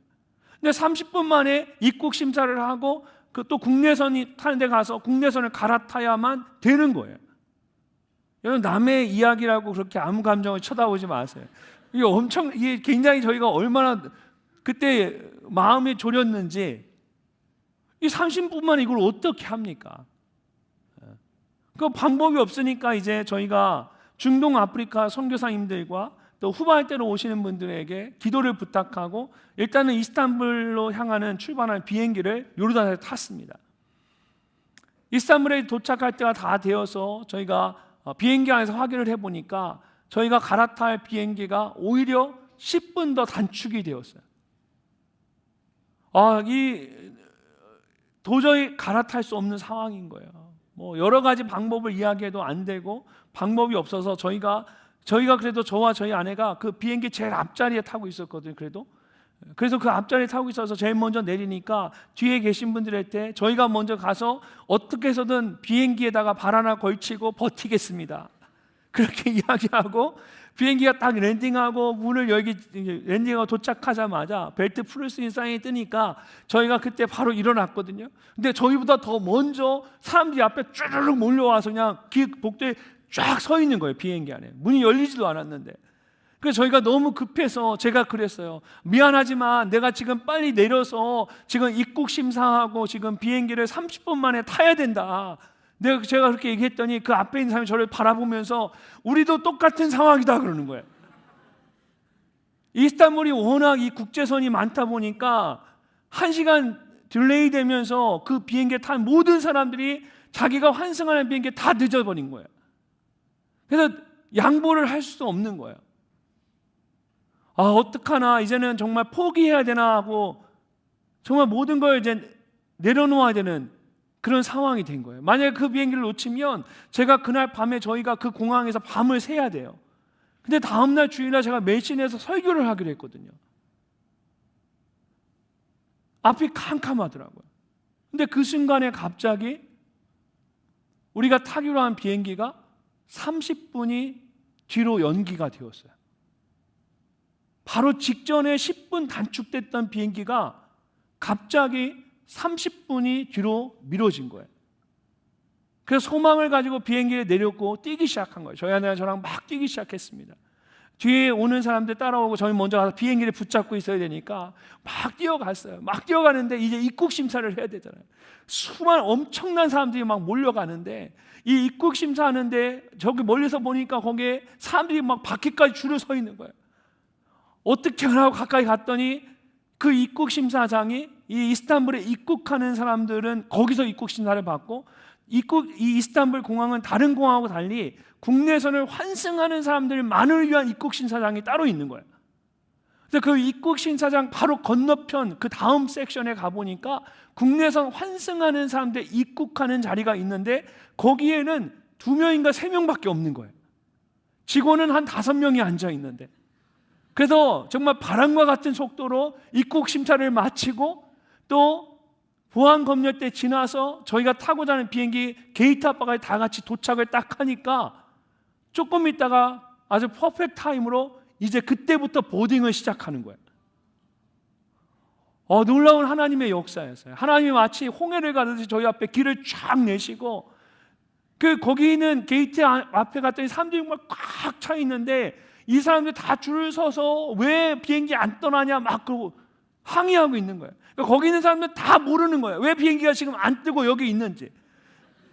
[SPEAKER 1] 근데 30분 만에 입국 심사를 하고 또 국내선이 타는 데 가서 국내선을 갈아타야만 되는 거예요. 여러분 남의 이야기라고 그렇게 아무 감정을 쳐다보지 마세요. 이게 굉장히 저희가 얼마나 그때 마음이 졸였는지 이 30분만 이걸 어떻게 합니까? 그 방법이 없으니까 이제 저희가 중동 아프리카 선교사님들과 또 후발대로 오시는 분들에게 기도를 부탁하고 일단은 이스탄불로 향하는 출발하는 비행기를 요르단에서 탔습니다. 이스탄불에 도착할 때가 다 되어서 저희가 비행기 안에서 확인을 해보니까 저희가 갈아탈 비행기가 오히려 10분 더 단축이 되었어요. 도저히 갈아탈 수 없는 상황인 거예요. 뭐 여러 가지 방법을 이야기해도 안 되고 방법이 없어서 저희가 그래도 저와 저희 아내가 그 비행기 제일 앞자리에 타고 있었거든요. 그래서 그 앞자리에 타고 있어서 제일 먼저 내리니까 뒤에 계신 분들한테 저희가 먼저 가서 어떻게 해서든 비행기에다가 발 하나 걸치고 버티겠습니다. 그렇게 이야기하고 비행기가 딱 랜딩하고 문을 열기, 랜딩하고 도착하자마자 벨트 풀을 수 있는 사인이 뜨니까 저희가 그때 바로 일어났거든요. 근데 저희보다 더 먼저 사람들이 앞에 쭈르륵 몰려와서 그냥 길 복도에 쫙 서 있는 거예요. 비행기 안에 문이 열리지도 않았는데. 그래서 저희가 너무 급해서 제가 그랬어요. 미안하지만 내가 지금 빨리 내려서 지금 입국 심사하고 지금 비행기를 30분 만에 타야 된다. 제가 그렇게 얘기했더니 그 앞에 있는 사람이 저를 바라보면서 우리도 똑같은 상황이다 그러는 거예요. 이스탄불이 워낙 이 국제선이 많다 보니까 1시간 딜레이 되면서 그 비행기에 탄 모든 사람들이 자기가 환승하는 비행기에 다 늦어버린 거예요. 그래서 양보를 할 수 없는 거예요. 어떡하나 이제는 정말 포기해야 되나 하고 정말 모든 걸 이제 내려놓아야 되는 그런 상황이 된 거예요. 만약에 그 비행기를 놓치면 제가 그날 밤에 저희가 그 공항에서 밤을 새야 돼요. 근데 다음날 주일날 제가 매신에서 설교를 하기로 했거든요. 앞이 캄캄하더라고요. 근데 그 순간에 갑자기 우리가 타기로 한 비행기가 30분이 뒤로 연기가 되었어요. 바로 직전에 10분 단축됐던 비행기가 갑자기 30분이 뒤로 미뤄진 거예요. 그래서 소망을 가지고 비행기에 내렸고 뛰기 시작한 거예요. 저희 아내랑 저랑 막 뛰기 시작했습니다. 뒤에 오는 사람들 따라오고 저희 먼저 가서 비행기를 붙잡고 있어야 되니까 막 뛰어갔어요. 막 뛰어가는데 이제 입국 심사를 해야 되잖아요. 엄청난 사람들이 막 몰려가는데 이 입국 심사하는데 저기 멀리서 보니까 거기에 사람들이 막 바퀴까지 줄을 서 있는 거예요. 어떻게 하나 하고 가까이 갔더니 그 입국 심사장이 이 이스탄불에 입국하는 사람들은 거기서 입국 심사를 받고 이 이스탄불 공항은 다른 공항하고 달리 국내선을 환승하는 사람들만을 위한 입국 심사장이 따로 있는 거예요. 그래서 그 입국 심사장 바로 건너편 그 다음 섹션에 가보니까 국내선 환승하는 사람들 입국하는 자리가 있는데 거기에는 2명인가 3명밖에 없는 거예요. 직원은 한 5명이 앉아 있는데, 그래서 정말 바람과 같은 속도로 입국 심사를 마치고 또 보안 검열대 지나서 저희가 타고자 하는 비행기 게이트 앞까지 다 같이 도착을 딱 하니까 조금 있다가 아주 퍼펙트 타임으로 이제 그때부터 보딩을 시작하는 거예요. 놀라운 하나님의 역사였어요. 하나님이 마치 홍해를 가듯이 저희 앞에 길을 쫙 내시고 거기 있는 게이트 앞에 갔더니 사람들이 정말 꽉 차 있는데 이 사람들 다 줄을 서서 왜 비행기 안 떠나냐 막 그러고 항의하고 있는 거예요. 그러니까 거기 있는 사람들 다 모르는 거예요. 왜 비행기가 지금 안 뜨고 여기 있는지.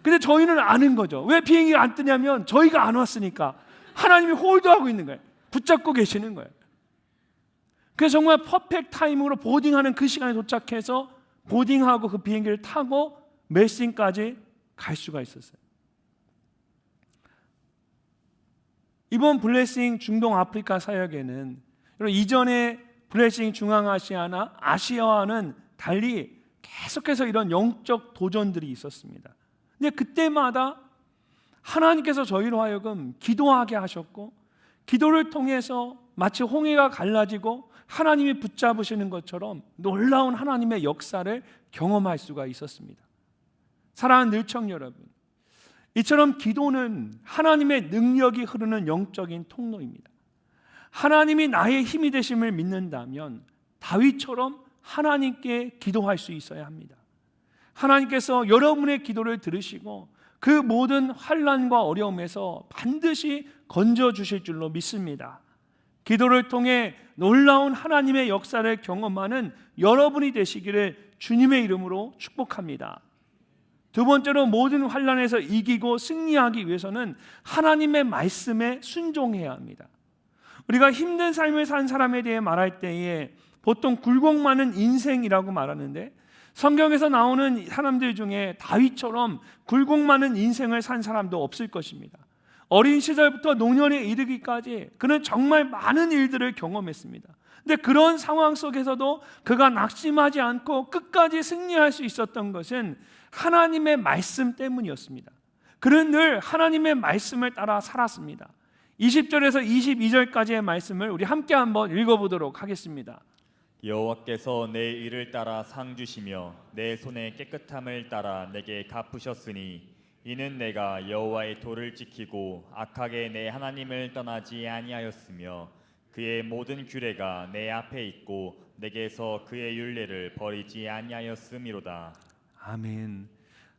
[SPEAKER 1] 근데 저희는 아는 거죠. 왜 비행기가 안 뜨냐면 저희가 안 왔으니까 하나님이 홀드하고 있는 거예요. 붙잡고 계시는 거예요. 그래서 정말 퍼펙트 타이밍으로 보딩하는 그 시간에 도착해서 보딩하고 그 비행기를 타고 멜신까지 갈 수가 있었어요. 이번 블레싱 중동 아프리카 사역에는 이전에 블레싱 중앙아시아나 아시아와는 달리 계속해서 이런 영적 도전들이 있었습니다. 근데 그때마다 하나님께서 저희로 하여금 기도하게 하셨고 기도를 통해서 마치 홍해가 갈라지고 하나님이 붙잡으시는 것처럼 놀라운 하나님의 역사를 경험할 수가 있었습니다. 사랑하는 늘청 여러분, 이처럼 기도는 하나님의 능력이 흐르는 영적인 통로입니다. 하나님이 나의 힘이 되심을 믿는다면 다윗처럼 하나님께 기도할 수 있어야 합니다. 하나님께서 여러분의 기도를 들으시고 그 모든 환난과 어려움에서 반드시 건져주실 줄로 믿습니다. 기도를 통해 놀라운 하나님의 역사를 경험하는 여러분이 되시기를 주님의 이름으로 축복합니다. 두 번째로, 모든 환난에서 이기고 승리하기 위해서는 하나님의 말씀에 순종해야 합니다. 우리가 힘든 삶을 산 사람에 대해 말할 때에 보통 굴곡 많은 인생이라고 말하는데, 성경에서 나오는 사람들 중에 다윗처럼 굴곡 많은 인생을 산 사람도 없을 것입니다. 어린 시절부터 노년에 이르기까지 그는 정말 많은 일들을 경험했습니다. 근데 그런 상황 속에서도 그가 낙심하지 않고 끝까지 승리할 수 있었던 것은 하나님의 말씀 때문이었습니다. 그는 늘 하나님의 말씀을 따라 살았습니다. 20절에서 22절까지의 말씀을 우리 함께 한번 읽어보도록 하겠습니다.
[SPEAKER 2] 여호와께서 내 일을 따라 상 주시며 내 손의 깨끗함을 따라 내게 갚으셨으니 이는 내가 여호와의 도를 지키고 악하게 내 하나님을 떠나지 아니하였으며 그의 모든 규례가 내 앞에 있고 내게서 그의 율례를 버리지 아니하였음이로다.
[SPEAKER 1] 아멘.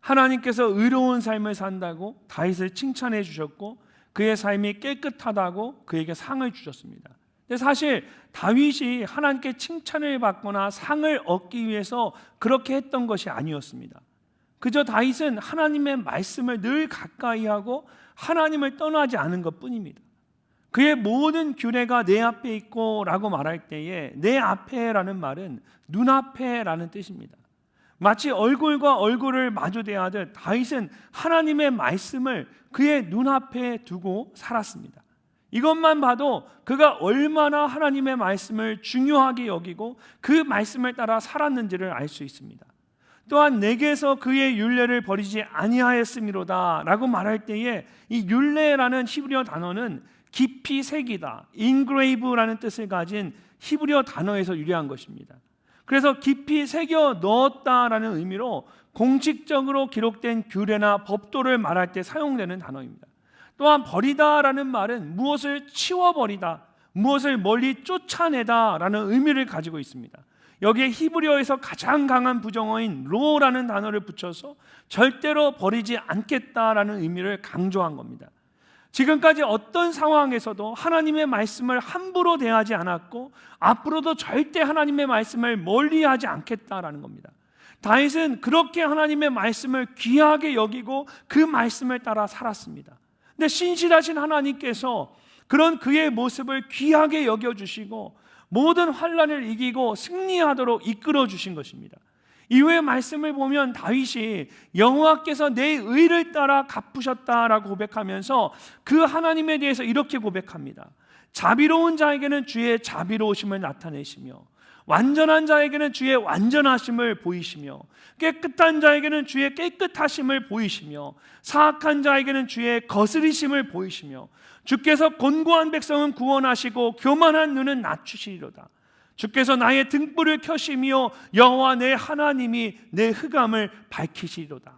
[SPEAKER 1] 하나님께서 의로운 삶을 산다고 다윗을 칭찬해 주셨고 그의 삶이 깨끗하다고 그에게 상을 주셨습니다. 근데 사실 다윗이 하나님께 칭찬을 받거나 상을 얻기 위해서 그렇게 했던 것이 아니었습니다. 그저 다윗은 하나님의 말씀을 늘 가까이 하고 하나님을 떠나지 않은 것뿐입니다. 그의 모든 규례가 내 앞에 있고 라고 말할 때에 내 앞에라는 말은 눈앞에라는 뜻입니다. 마치 얼굴과 얼굴을 마주대하듯 다윗은 하나님의 말씀을 그의 눈앞에 두고 살았습니다. 이것만 봐도 그가 얼마나 하나님의 말씀을 중요하게 여기고 그 말씀을 따라 살았는지를 알 수 있습니다. 또한 내게서 그의 율례를 버리지 아니하였음이로다 라고 말할 때에 이 율례라는 히브리어 단어는 깊이 새기다, engrave라는 뜻을 가진 히브리어 단어에서 유래한 것입니다. 그래서 깊이 새겨 넣었다라는 의미로 공식적으로 기록된 규례나 법도를 말할 때 사용되는 단어입니다. 또한 버리다라는 말은 무엇을 치워버리다, 무엇을 멀리 쫓아내다라는 의미를 가지고 있습니다. 여기에 히브리어에서 가장 강한 부정어인 로라는 단어를 붙여서 절대로 버리지 않겠다라는 의미를 강조한 겁니다. 지금까지 어떤 상황에서도 하나님의 말씀을 함부로 대하지 않았고 앞으로도 절대 하나님의 말씀을 멀리하지 않겠다라는 겁니다. 다윗은 그렇게 하나님의 말씀을 귀하게 여기고 그 말씀을 따라 살았습니다. 근데 신실하신 하나님께서 그런 그의 모습을 귀하게 여겨주시고 모든 환난을 이기고 승리하도록 이끌어 주신 것입니다. 이후의 말씀을 보면 다윗이 여호와께서 내 의를 따라 갚으셨다라고 고백하면서 그 하나님에 대해서 이렇게 고백합니다. 자비로운 자에게는 주의 자비로우심을 나타내시며 완전한 자에게는 주의 완전하심을 보이시며 깨끗한 자에게는 주의 깨끗하심을 보이시며 사악한 자에게는 주의 거스리심을 보이시며 주께서 곤고한 백성은 구원하시고 교만한 눈은 낮추시리로다. 주께서 나의 등불을 켜시며 여호와 내 하나님이 내 흑암을 밝히시리로다.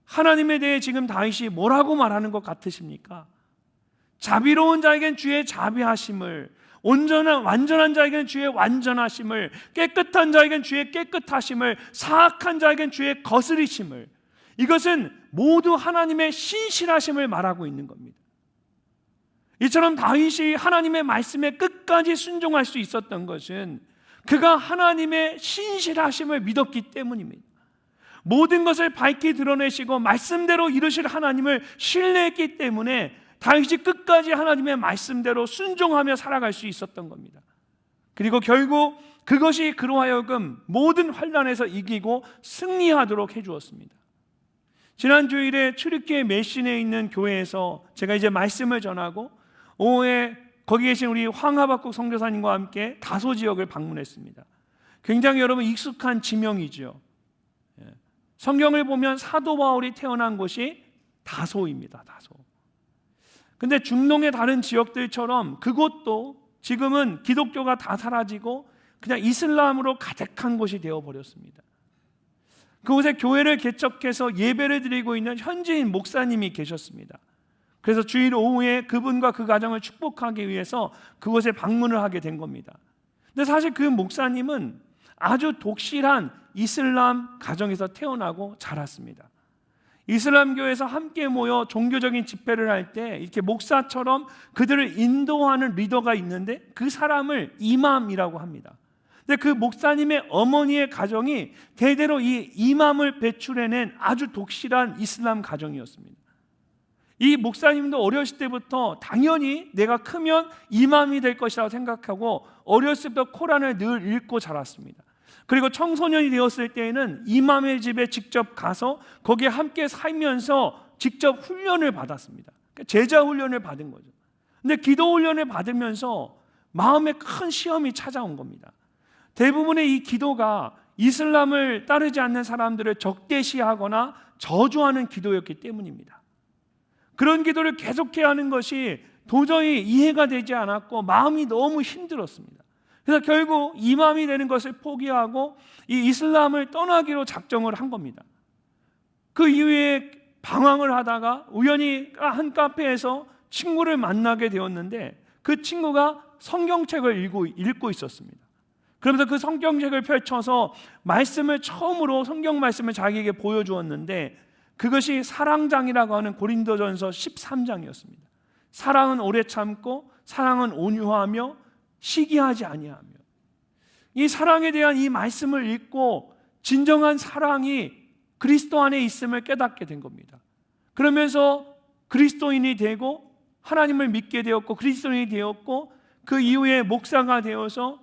[SPEAKER 1] 하나님에 대해 지금 다윗이 뭐라고 말하는 것 같으십니까? 자비로운 자에겐 주의 자비하심을, 완전한 자에겐 주의 완전하심을, 깨끗한 자에겐 주의 깨끗하심을, 사악한 자에겐 주의 거스리심을, 이것은 모두 하나님의 신실하심을 말하고 있는 겁니다. 이처럼 다윗이 하나님의 말씀에 끝까지 순종할 수 있었던 것은 그가 하나님의 신실하심을 믿었기 때문입니다. 모든 것을 밝히 드러내시고 말씀대로 이루실 하나님을 신뢰했기 때문에 다윗이 끝까지 하나님의 말씀대로 순종하며 살아갈 수 있었던 겁니다. 그리고 결국 그것이 그로 하여금 모든 환난에서 이기고 승리하도록 해주었습니다. 지난 주일에 출입기의 메신에 있는 교회에서 제가 이제 말씀을 전하고 오후에 거기 계신 우리 황하박국 선교사님과 함께 다소 지역을 방문했습니다. 굉장히 여러분 익숙한 지명이죠. 성경을 보면 사도 바울이 태어난 곳이 다소입니다. 다소. 근데 중동의 다른 지역들처럼 그곳도 지금은 기독교가 다 사라지고 그냥 이슬람으로 가득한 곳이 되어버렸습니다. 그곳에 교회를 개척해서 예배를 드리고 있는 현지인 목사님이 계셨습니다. 그래서 주일 오후에 그분과 그 가정을 축복하기 위해서 그곳에 방문을 하게 된 겁니다. 근데 사실 그 목사님은 아주 독실한 이슬람 가정에서 태어나고 자랐습니다. 이슬람교에서 함께 모여 종교적인 집회를 할 때 이렇게 목사처럼 그들을 인도하는 리더가 있는데 그 사람을 이맘이라고 합니다. 근데 그 목사님의 어머니의 가정이 대대로 이 이맘을 배출해낸 아주 독실한 이슬람 가정이었습니다. 이 목사님도 어렸을 때부터 당연히 내가 크면 이맘이 될 것이라고 생각하고 어렸을 때부터 코란을 늘 읽고 자랐습니다. 그리고 청소년이 되었을 때에는 이맘의 집에 직접 가서 거기에 함께 살면서 직접 훈련을 받았습니다. 제자 훈련을 받은 거죠. 근데 기도 훈련을 받으면서 마음에 큰 시험이 찾아온 겁니다. 대부분의 이 기도가 이슬람을 따르지 않는 사람들을 적대시하거나 저주하는 기도였기 때문입니다. 그런 기도를 계속해야 하는 것이 도저히 이해가 되지 않았고 마음이 너무 힘들었습니다. 그래서 결국 이맘이 되는 것을 포기하고 이 이슬람을 떠나기로 작정을 한 겁니다. 그 이후에 방황을 하다가 우연히 한 카페에서 친구를 만나게 되었는데 그 친구가 성경책을 읽고 있었습니다. 그러면서 그 성경책을 펼쳐서 말씀을 처음으로 성경 말씀을 자기에게 보여주었는데 그것이 사랑장이라고 하는 고린도전서 13장이었습니다. 사랑은 오래 참고 사랑은 온유하며 시기하지 아니하며. 이 사랑에 대한 이 말씀을 읽고 진정한 사랑이 그리스도 안에 있음을 깨닫게 된 겁니다. 그러면서 그리스도인이 되고 하나님을 믿게 되었고 그리스도인이 되었고 그 이후에 목사가 되어서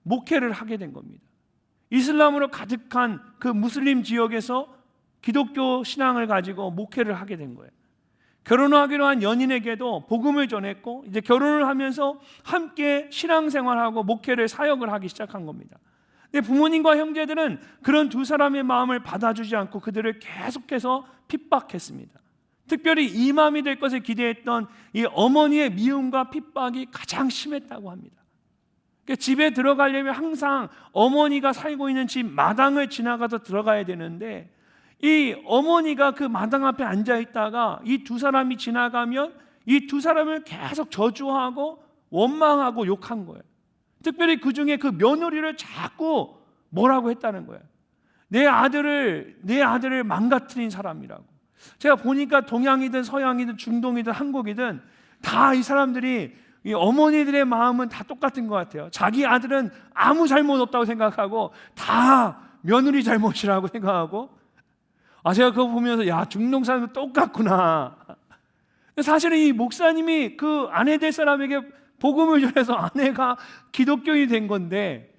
[SPEAKER 1] 목회를 하게 된 겁니다. 이슬람으로 가득한 그 무슬림 지역에서 기독교 신앙을 가지고 목회를 하게 된 거예요. 결혼하기로 한 연인에게도 복음을 전했고 이제 결혼을 하면서 함께 신앙생활하고 목회를 사역을 하기 시작한 겁니다. 근데 부모님과 형제들은 그런 두 사람의 마음을 받아주지 않고 그들을 계속해서 핍박했습니다. 특별히 이맘이 될 것을 기대했던 이 어머니의 미움과 핍박이 가장 심했다고 합니다. 그러니까 집에 들어가려면 항상 어머니가 살고 있는 집 마당을 지나가서 들어가야 되는데 이 어머니가 그 마당 앞에 앉아 있다가 이 두 사람이 지나가면 이 두 사람을 계속 저주하고 원망하고 욕한 거예요. 특별히 그 중에 그 며느리를 자꾸 뭐라고 했다는 거예요. 내 아들을 망가뜨린 사람이라고. 제가 보니까 동양이든 서양이든 중동이든 한국이든 다 이 사람들이 이 어머니들의 마음은 다 똑같은 것 같아요. 자기 아들은 아무 잘못 없다고 생각하고 다 며느리 잘못이라고 생각하고 제가 그거 보면서 중동 사람은 똑같구나. 사실은 이 목사님이 그 아내 될 사람에게 복음을 전해서 아내가 기독교인이 된 건데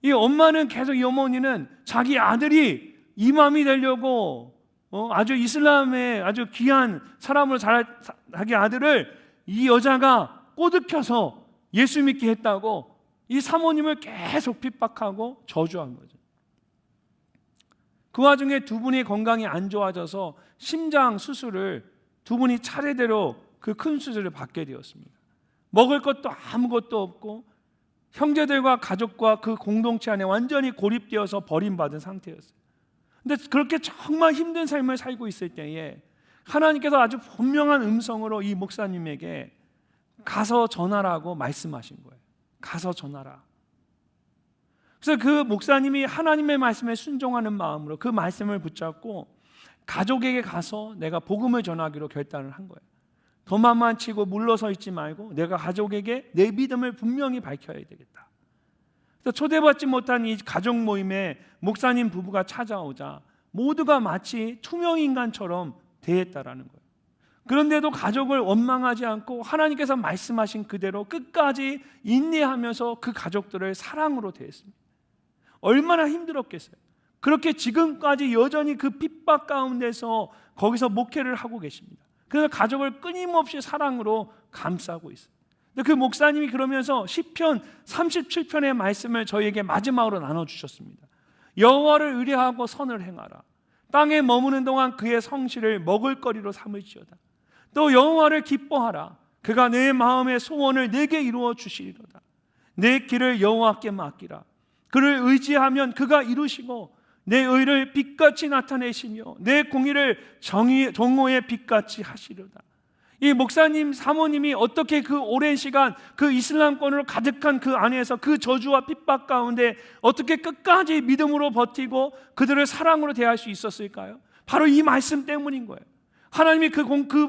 [SPEAKER 1] 이 엄마는 계속 이 어머니는 자기 아들이 이맘이 되려고 아주 이슬람의 아주 귀한 사람으로 자기 아들을 이 여자가 꼬드겨서 예수 믿게 했다고 이 사모님을 계속 핍박하고 저주한 거죠. 그 와중에 두 분이 건강이 안 좋아져서 심장 수술을 두 분이 차례대로 그 큰 수술을 받게 되었습니다. 먹을 것도 아무것도 없고 형제들과 가족과 그 공동체 안에 완전히 고립되어서 버림받은 상태였어요. 근데 그렇게 정말 힘든 삶을 살고 있을 때에 하나님께서 아주 분명한 음성으로 이 목사님에게 가서 전하라고 말씀하신 거예요. 가서 전하라. 그래서 그 목사님이 하나님의 말씀에 순종하는 마음으로 그 말씀을 붙잡고 가족에게 가서 내가 복음을 전하기로 결단을 한 거예요. 도망만 치고 물러서 있지 말고 내가 가족에게 내 믿음을 분명히 밝혀야 되겠다. 그래서 초대받지 못한 이 가족 모임에 목사님 부부가 찾아오자 모두가 마치 투명인간처럼 대했다라는 거예요. 그런데도 가족을 원망하지 않고 하나님께서 말씀하신 그대로 끝까지 인내하면서 그 가족들을 사랑으로 대했습니다. 얼마나 힘들었겠어요. 그렇게 지금까지 여전히 그 핍박 가운데서 거기서 목회를 하고 계십니다. 그래서 가족을 끊임없이 사랑으로 감싸고 있어요. 근데 그 목사님이 그러면서 시편 37편의 말씀을 저희에게 마지막으로 나눠주셨습니다. 여호와를 의뢰하고 선을 행하라. 땅에 머무는 동안 그의 성실을 먹을거리로 삼을지어다. 또 여호와를 기뻐하라. 그가 내 마음의 소원을 내게 이루어 주시리로다. 내 길을 여호와께 맡기라. 그를 의지하면 그가 이루시고 내 의를 빛같이 나타내시며 내 공의를 정오의 빛같이 하시리로다. 이 목사님 사모님이 어떻게 그 오랜 시간 그 이슬람권으로 가득한 그 안에서 그 저주와 핍박 가운데 어떻게 끝까지 믿음으로 버티고 그들을 사랑으로 대할 수 있었을까요? 바로 이 말씀 때문인 거예요. 하나님이 그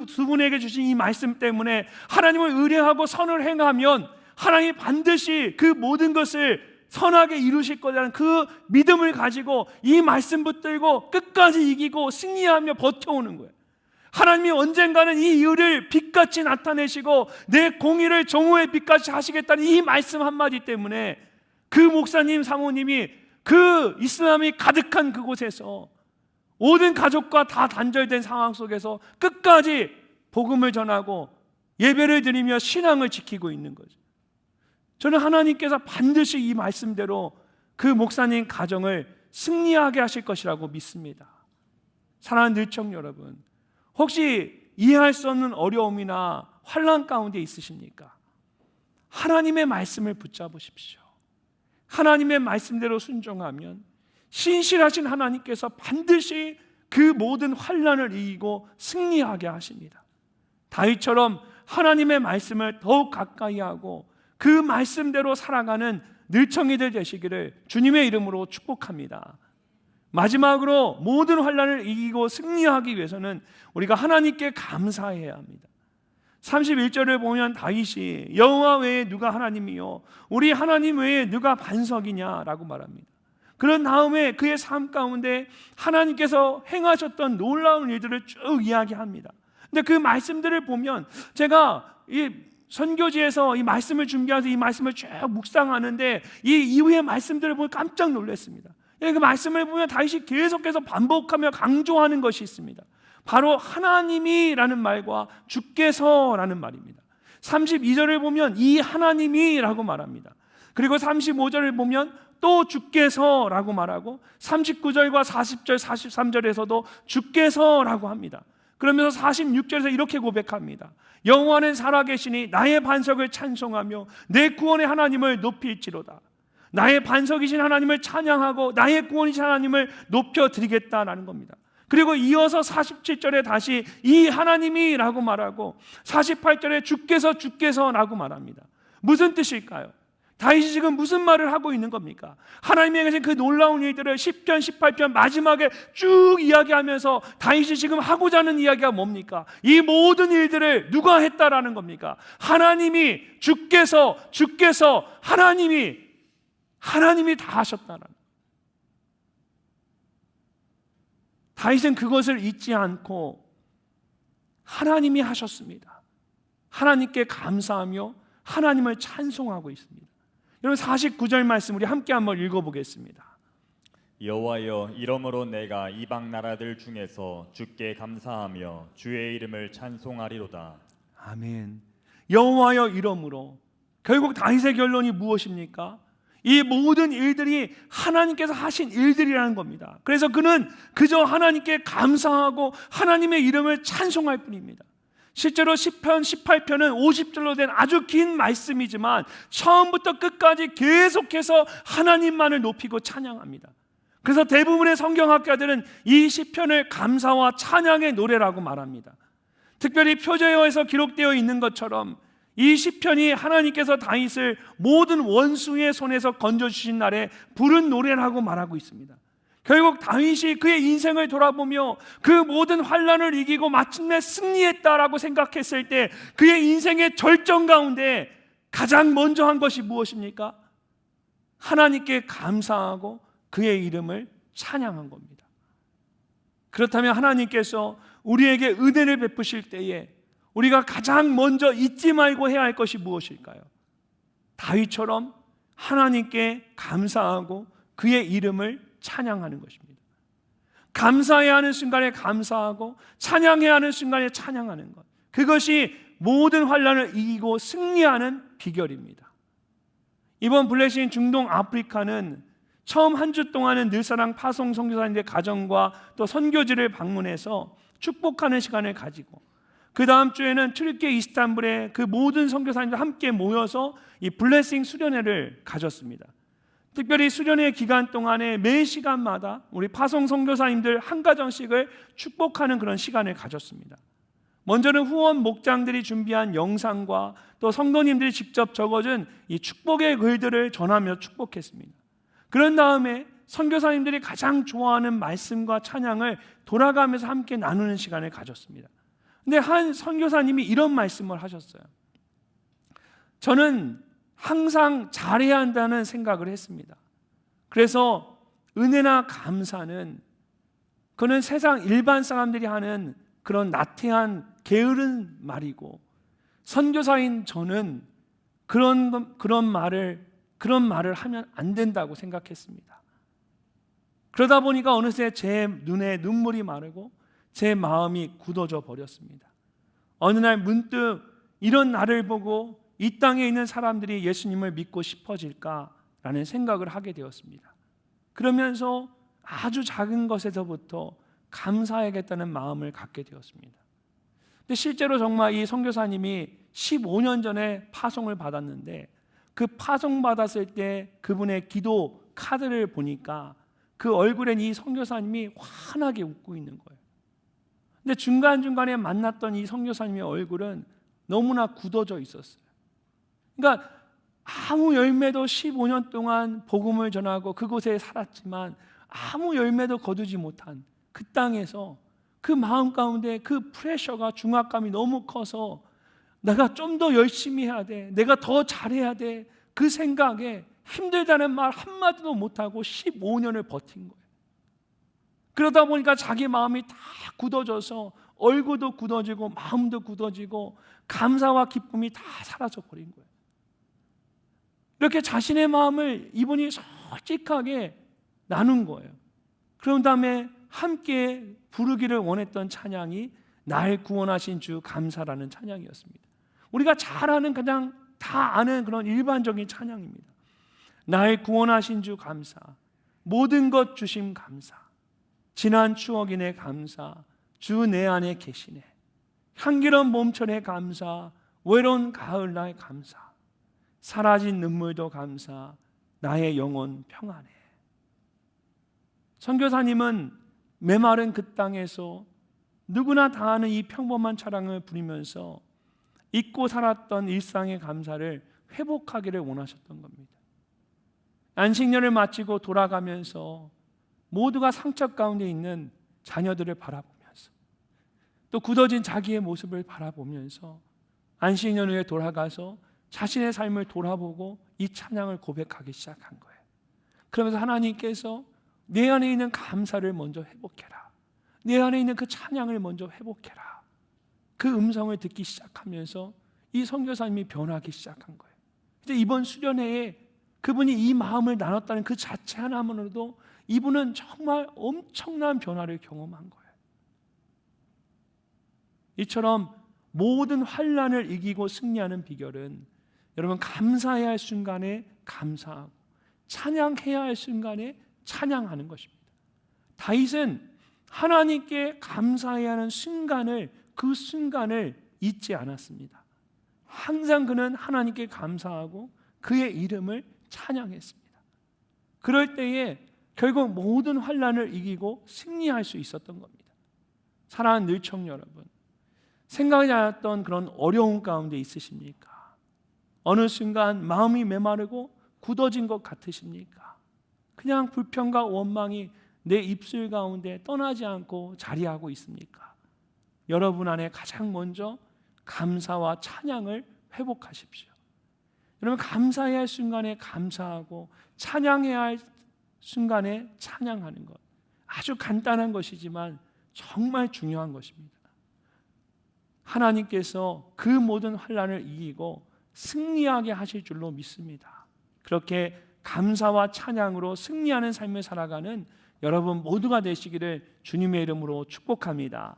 [SPEAKER 1] 두 분에게 주신 이 말씀 때문에 하나님을 의뢰하고 선을 행하면 하나님이 반드시 그 모든 것을 선하게 이루실 거라는 그 믿음을 가지고 이 말씀 붙들고 끝까지 이기고 승리하며 버텨오는 거예요. 하나님이 언젠가는 이 일을 빛같이 나타내시고 내 공의를 정오의 빛같이 하시겠다는 이 말씀 한마디 때문에 그 목사님 사모님이 그 이슬람이 가득한 그곳에서 모든 가족과 다 단절된 상황 속에서 끝까지 복음을 전하고 예배를 드리며 신앙을 지키고 있는 거죠. 저는 하나님께서 반드시 이 말씀대로 그 목사님 가정을 승리하게 하실 것이라고 믿습니다. 사랑하는 늘청 여러분, 혹시 이해할 수 없는 어려움이나 환난 가운데 있으십니까? 하나님의 말씀을 붙잡으십시오. 하나님의 말씀대로 순종하면 신실하신 하나님께서 반드시 그 모든 환난을 이기고 승리하게 하십니다. 다윗처럼 하나님의 말씀을 더욱 가까이 하고 그 말씀대로 살아가는 늘청이들 되시기를 주님의 이름으로 축복합니다. 마지막으로 모든 환난을 이기고 승리하기 위해서는 우리가 하나님께 감사해야 합니다. 31절을 보면 다윗이 여호와 외에 누가 하나님이요 우리 하나님 외에 누가 반석이냐라고 말합니다. 그런 다음에 그의 삶 가운데 하나님께서 행하셨던 놀라운 일들을 쭉 이야기합니다. 근데 그 말씀들을 보면 제가 이 선교지에서 이 말씀을 준비해서 이 말씀을 쭉 묵상하는데 이 이후의 말씀들을 보면 깜짝 놀랐습니다. 그 말씀을 보면 다윗이 계속해서 반복하며 강조하는 것이 있습니다. 바로 하나님이라는 말과 주께서라는 말입니다. 32절을 보면 이 하나님이라고 말합니다. 그리고 35절을 보면 또 주께서라고 말하고 39절과 40절, 43절에서도 주께서라고 합니다. 그러면서 46절에서 이렇게 고백합니다. 여호와는 살아계시니 나의 반석을 찬송하며 내 구원의 하나님을 높일지로다. 나의 반석이신 하나님을 찬양하고 나의 구원이신 하나님을 높여드리겠다라는 겁니다. 그리고 이어서 47절에 다시 이 하나님이라고 말하고 48절에 주께서라고 말합니다. 무슨 뜻일까요? 다윗이 지금 무슨 말을 하고 있는 겁니까? 하나님의 계신 그 놀라운 일들을 10편, 18편 마지막에 쭉 이야기하면서 다윗이 지금 하고자 하는 이야기가 뭡니까? 이 모든 일들을 누가 했다라는 겁니까? 하나님이, 주께서 하나님이 다 하셨다라는. 다윗은 그것을 잊지 않고 하나님이 하셨습니다. 하나님께 감사하며 하나님을 찬송하고 있습니다. 여러분 49절 말씀 우리 함께 한번 읽어보겠습니다.
[SPEAKER 2] 여호와여 이러므로 내가 이방 나라들 중에서 주께 감사하며 주의 이름을 찬송하리로다.
[SPEAKER 1] 아멘. 여호와여 이러므로 결국 다윗의 결론이 무엇입니까? 이 모든 일들이 하나님께서 하신 일들이라는 겁니다. 그래서 그는 그저 하나님께 감사하고 하나님의 이름을 찬송할 뿐입니다. 실제로 10편, 18편은 50절로 된 아주 긴 말씀이지만 처음부터 끝까지 계속해서 하나님만을 높이고 찬양합니다. 그래서 대부분의 성경학자들은 이 시편을 감사와 찬양의 노래라고 말합니다. 특별히 표제어에서 기록되어 있는 것처럼 이 시편이 하나님께서 다윗을 모든 원수의 손에서 건져주신 날에 부른 노래라고 말하고 있습니다. 결국 다윗이 그의 인생을 돌아보며 그 모든 환난을 이기고 마침내 승리했다라고 생각했을 때 그의 인생의 절정 가운데 가장 먼저 한 것이 무엇입니까? 하나님께 감사하고 그의 이름을 찬양한 겁니다. 그렇다면 하나님께서 우리에게 은혜를 베푸실 때에 우리가 가장 먼저 잊지 말고 해야 할 것이 무엇일까요? 다윗처럼 하나님께 감사하고 그의 이름을 찬양하는 것입니다. 감사해야 하는 순간에 감사하고 찬양해야 하는 순간에 찬양하는 것, 그것이 모든 환난을 이기고 승리하는 비결입니다. 이번 블레싱 중동 아프리카는 처음 한 주 동안은 늘사랑 파송 선교사님들 가정과 또 선교지를 방문해서 축복하는 시간을 가지고 그 다음 주에는 튀르키예 이스탄불에 그 모든 선교사님들 함께 모여서 이 블레싱 수련회를 가졌습니다. 특별히 수련회 기간 동안에 매 시간마다 우리 파송 선교사님들 한 가정씩을 축복하는 그런 시간을 가졌습니다. 먼저는 후원 목장들이 준비한 영상과 또 성도님들이 직접 적어준 이 축복의 글들을 전하며 축복했습니다. 그런 다음에 선교사님들이 가장 좋아하는 말씀과 찬양을 돌아가면서 함께 나누는 시간을 가졌습니다. 근데 한 선교사님이 이런 말씀을 하셨어요. 저는 항상 잘해야 한다는 생각을 했습니다. 그래서 은혜나 감사는 그는 세상 일반 사람들이 하는 그런 나태한 게으른 말이고, 선교사인 저는 그런 말을 하면 안 된다고 생각했습니다. 그러다 보니까 어느새 제 눈에 눈물이 마르고 제 마음이 굳어져 버렸습니다. 어느 날 문득 이런 나를 보고 이 땅에 있는 사람들이 예수님을 믿고 싶어질까라는 생각을 하게 되었습니다. 그러면서 아주 작은 것에서부터 감사해야겠다는 마음을 갖게 되었습니다. 근데 실제로 정말 이 선교사님이 15년 전에 파송을 받았는데, 그 파송 받았을 때 그분의 기도 카드를 보니까 그 얼굴엔 이 선교사님이 환하게 웃고 있는 거예요. 근데 중간중간에 만났던 이 선교사님의 얼굴은 너무나 굳어져 있었어요. 그러니까 아무 열매도 15년 동안 복음을 전하고 그곳에 살았지만 아무 열매도 거두지 못한 그 땅에서 그 마음 가운데 그 프레셔가, 중압감이 너무 커서 내가 좀 더 열심히 해야 돼, 내가 더 잘해야 돼, 그 생각에 힘들다는 말 한마디도 못하고 15년을 버틴 거예요. 그러다 보니까 자기 마음이 다 굳어져서 얼굴도 굳어지고 마음도 굳어지고 감사와 기쁨이 다 사라져 버린 거예요. 이렇게 자신의 마음을 이분이 솔직하게 나눈 거예요. 그런 다음에 함께 부르기를 원했던 찬양이 날 구원하신 주 감사라는 찬양이었습니다. 우리가 잘 아는, 그냥 다 아는 그런 일반적인 찬양입니다. 날 구원하신 주 감사, 모든 것 주심 감사, 지난 추억이네 감사, 주 내 안에 계시네, 향기로운 봄철에 감사, 외로운 가을날 감사, 사라진 눈물도 감사, 나의 영혼 평안해. 선교사님은 메마른 그 땅에서 누구나 다 아는 이 평범한 찬양을 부리면서 잊고 살았던 일상의 감사를 회복하기를 원하셨던 겁니다. 안식년을 마치고 돌아가면서 모두가 상처 가운데 있는 자녀들을 바라보면서, 또 굳어진 자기의 모습을 바라보면서 안식년 후에 돌아가서 자신의 삶을 돌아보고 이 찬양을 고백하기 시작한 거예요. 그러면서 하나님께서 내 안에 있는 감사를 먼저 회복해라, 내 안에 있는 그 찬양을 먼저 회복해라, 그 음성을 듣기 시작하면서 이 선교사님이 변하기 시작한 거예요. 이제 이번 수련회에 그분이 이 마음을 나눴다는 그 자체 하나만으로도 이분은 정말 엄청난 변화를 경험한 거예요. 이처럼 모든 환난을 이기고 승리하는 비결은 여러분, 감사해야 할 순간에 감사하고 찬양해야 할 순간에 찬양하는 것입니다. 다윗은 하나님께 감사해야 하는 순간을, 그 순간을 잊지 않았습니다. 항상 그는 하나님께 감사하고 그의 이름을 찬양했습니다. 그럴 때에 결국 모든 환난을 이기고 승리할 수 있었던 겁니다. 사랑하는 늘청 여러분, 생각지 않았던 그런 어려움 가운데 있으십니까? 어느 순간 마음이 메마르고 굳어진 것 같으십니까? 그냥 불평과 원망이 내 입술 가운데 떠나지 않고 자리하고 있습니까? 여러분 안에 가장 먼저 감사와 찬양을 회복하십시오. 여러분, 감사해야 할 순간에 감사하고 찬양해야 할 순간에 찬양하는 것, 아주 간단한 것이지만 정말 중요한 것입니다. 하나님께서 그 모든 환난을 이기고 승리하게 하실 줄로 믿습니다. 그렇게 감사와 찬양으로 승리하는 삶을 살아가는 여러분 모두가 되시기를 주님의 이름으로 축복합니다.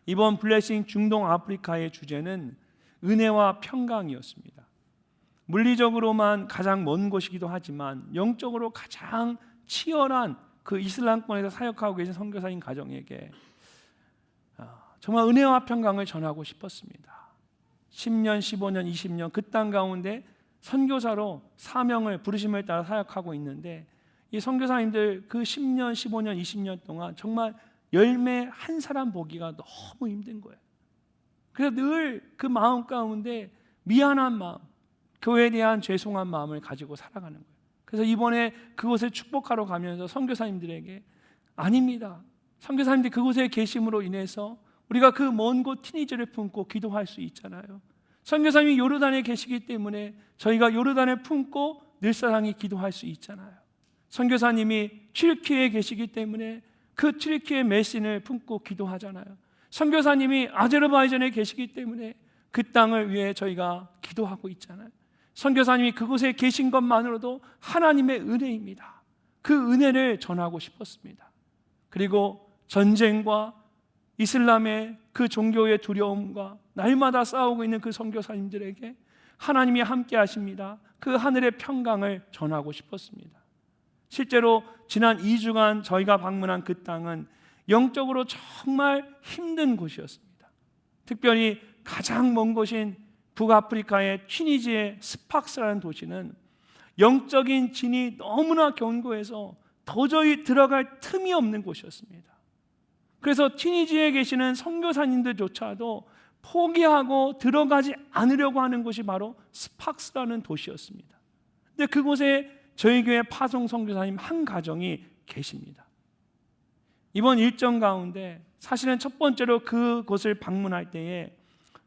[SPEAKER 1] 이번 블레싱 중동 아프리카의 주제는 은혜와 평강이었습니다. 물리적으로만 가장 먼 곳이기도 하지만 영적으로 가장 치열한 그 이슬람권에서 사역하고 계신 선교사님 가정에게 정말 은혜와 평강을 전하고 싶었습니다. 10년, 15년, 20년 그 땅 가운데 선교사로 사명을, 부르심을 따라 사역하고 있는데, 이 선교사님들 그 10년, 15년, 20년 동안 정말 열매 한 사람 보기가 너무 힘든 거예요. 그래서 늘 그 마음 가운데 미안한 마음, 교회에 대한 죄송한 마음을 가지고 살아가는 거예요. 그래서 이번에 그곳에 축복하러 가면서 선교사님들에게 아닙니다. 선교사님들이 그곳에 계심으로 인해서 우리가 그 먼 곳 티니지를 품고 기도할 수 있잖아요. 선교사님이 요르단에 계시기 때문에 저희가 요르단을 품고 늘사랑이 기도할 수 있잖아요. 선교사님이 튀르키예에 계시기 때문에 그 튀르키예 메신을 품고 기도하잖아요. 선교사님이 아제르바이잔에 계시기 때문에 그 땅을 위해 저희가 기도하고 있잖아요. 선교사님이 그곳에 계신 것만으로도 하나님의 은혜입니다. 그 은혜를 전하고 싶었습니다. 그리고 전쟁과 이슬람의 그 종교의 두려움과 날마다 싸우고 있는 그 선교사님들에게 하나님이 함께 하십니다. 그 하늘의 평강을 전하고 싶었습니다. 실제로 지난 2주간 저희가 방문한 그 땅은 영적으로 정말 힘든 곳이었습니다. 특별히 가장 먼 곳인 북아프리카의 튀니지의 스팍스라는 도시는 영적인 진이 너무나 견고해서 도저히 들어갈 틈이 없는 곳이었습니다. 그래서 튀니지에 계시는 선교사님들조차도 포기하고 들어가지 않으려고 하는 곳이 바로 스팍스라는 도시였습니다. 근데 그곳에 저희 교회 파송 선교사님 한 가정이 계십니다. 이번 일정 가운데 사실은 첫 번째로 그곳을 방문할 때에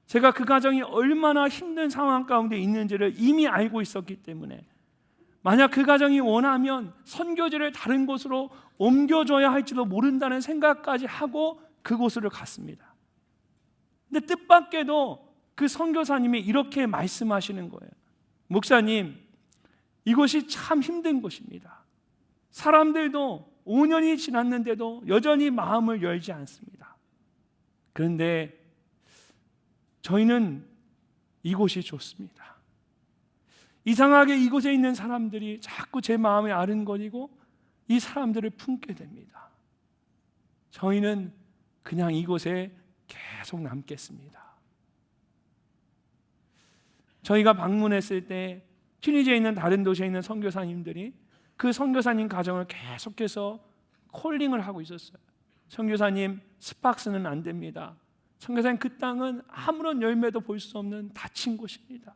[SPEAKER 1] 제가 그 가정이 얼마나 힘든 상황 가운데 있는지를 이미 알고 있었기 때문에 만약 그 가정이 원하면 선교지를 다른 곳으로 옮겨줘야 할지도 모른다는 생각까지 하고 그곳으로 갔습니다. 근데 뜻밖에도 그 선교사님이 이렇게 말씀하시는 거예요. 목사님, 이곳이 참 힘든 곳입니다. 사람들도 5년이 지났는데도 여전히 마음을 열지 않습니다. 그런데 저희는 이곳이 좋습니다. 이상하게 이곳에 있는 사람들이 자꾸 제 마음에 아른거리고 이 사람들을 품게 됩니다. 저희는 그냥 이곳에 계속 남겠습니다. 저희가 방문했을 때 튀니지에 있는 다른 도시에 있는 선교사님들이 그 선교사님 가정을 계속해서 콜링을 하고 있었어요. 선교사님, 스팍스는 안 됩니다. 선교사님, 그 땅은 아무런 열매도 볼 수 없는 닫힌 곳입니다.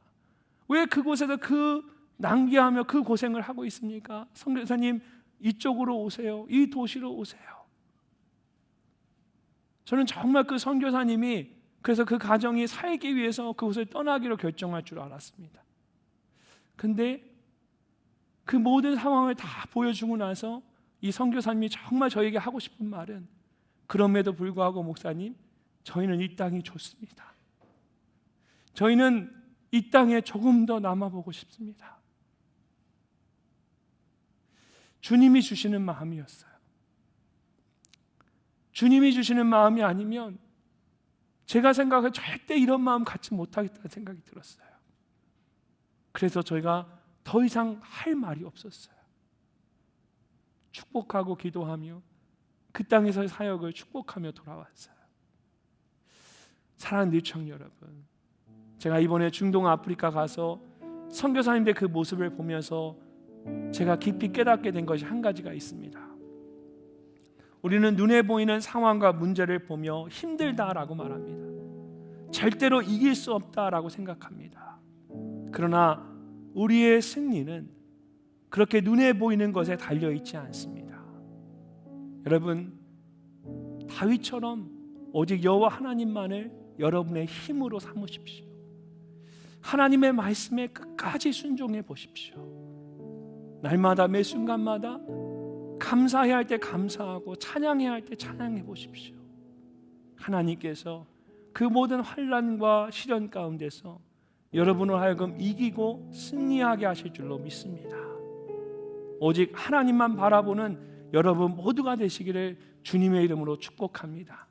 [SPEAKER 1] 왜 그곳에서 그 낭비하며 그 고생을 하고 있습니까? 선교사님, 이쪽으로 오세요. 이 도시로 오세요. 저는 정말 그 선교사님이 그래서 그 가정이 살기 위해서 그곳을 떠나기로 결정할 줄 알았습니다. 근데 그 모든 상황을 다 보여주고 나서 이 선교사님이 정말 저에게 하고 싶은 말은 그럼에도 불구하고 목사님, 저희는 이 땅이 좋습니다. 저희는 이 땅에 조금 더 남아보고 싶습니다. 주님이 주시는 마음이었어요. 주님이 주시는 마음이 아니면 제가 생각해 절대 이런 마음 갖지 못하겠다는 생각이 들었어요. 그래서 저희가 더 이상 할 말이 없었어요. 축복하고 기도하며 그 땅에서의 사역을 축복하며 돌아왔어요. 사랑하는 느청 여러분, 제가 이번에 중동 아프리카 가서 선교사님들 그 모습을 보면서 제가 깊이 깨닫게 된 것이 한 가지가 있습니다. 우리는 눈에 보이는 상황과 문제를 보며 힘들다라고 말합니다. 절대로 이길 수 없다라고 생각합니다. 그러나 우리의 승리는 그렇게 눈에 보이는 것에 달려있지 않습니다. 여러분, 다윗처럼 오직 여호와 하나님만을 여러분의 힘으로 삼으십시오. 하나님의 말씀에 끝까지 순종해 보십시오. 날마다 매 순간마다 감사해야 할 때 감사하고 찬양해야 할 때 찬양해 보십시오. 하나님께서 그 모든 환난과 시련 가운데서 여러분을 하여금 이기고 승리하게 하실 줄로 믿습니다. 오직 하나님만 바라보는 여러분 모두가 되시기를 주님의 이름으로 축복합니다.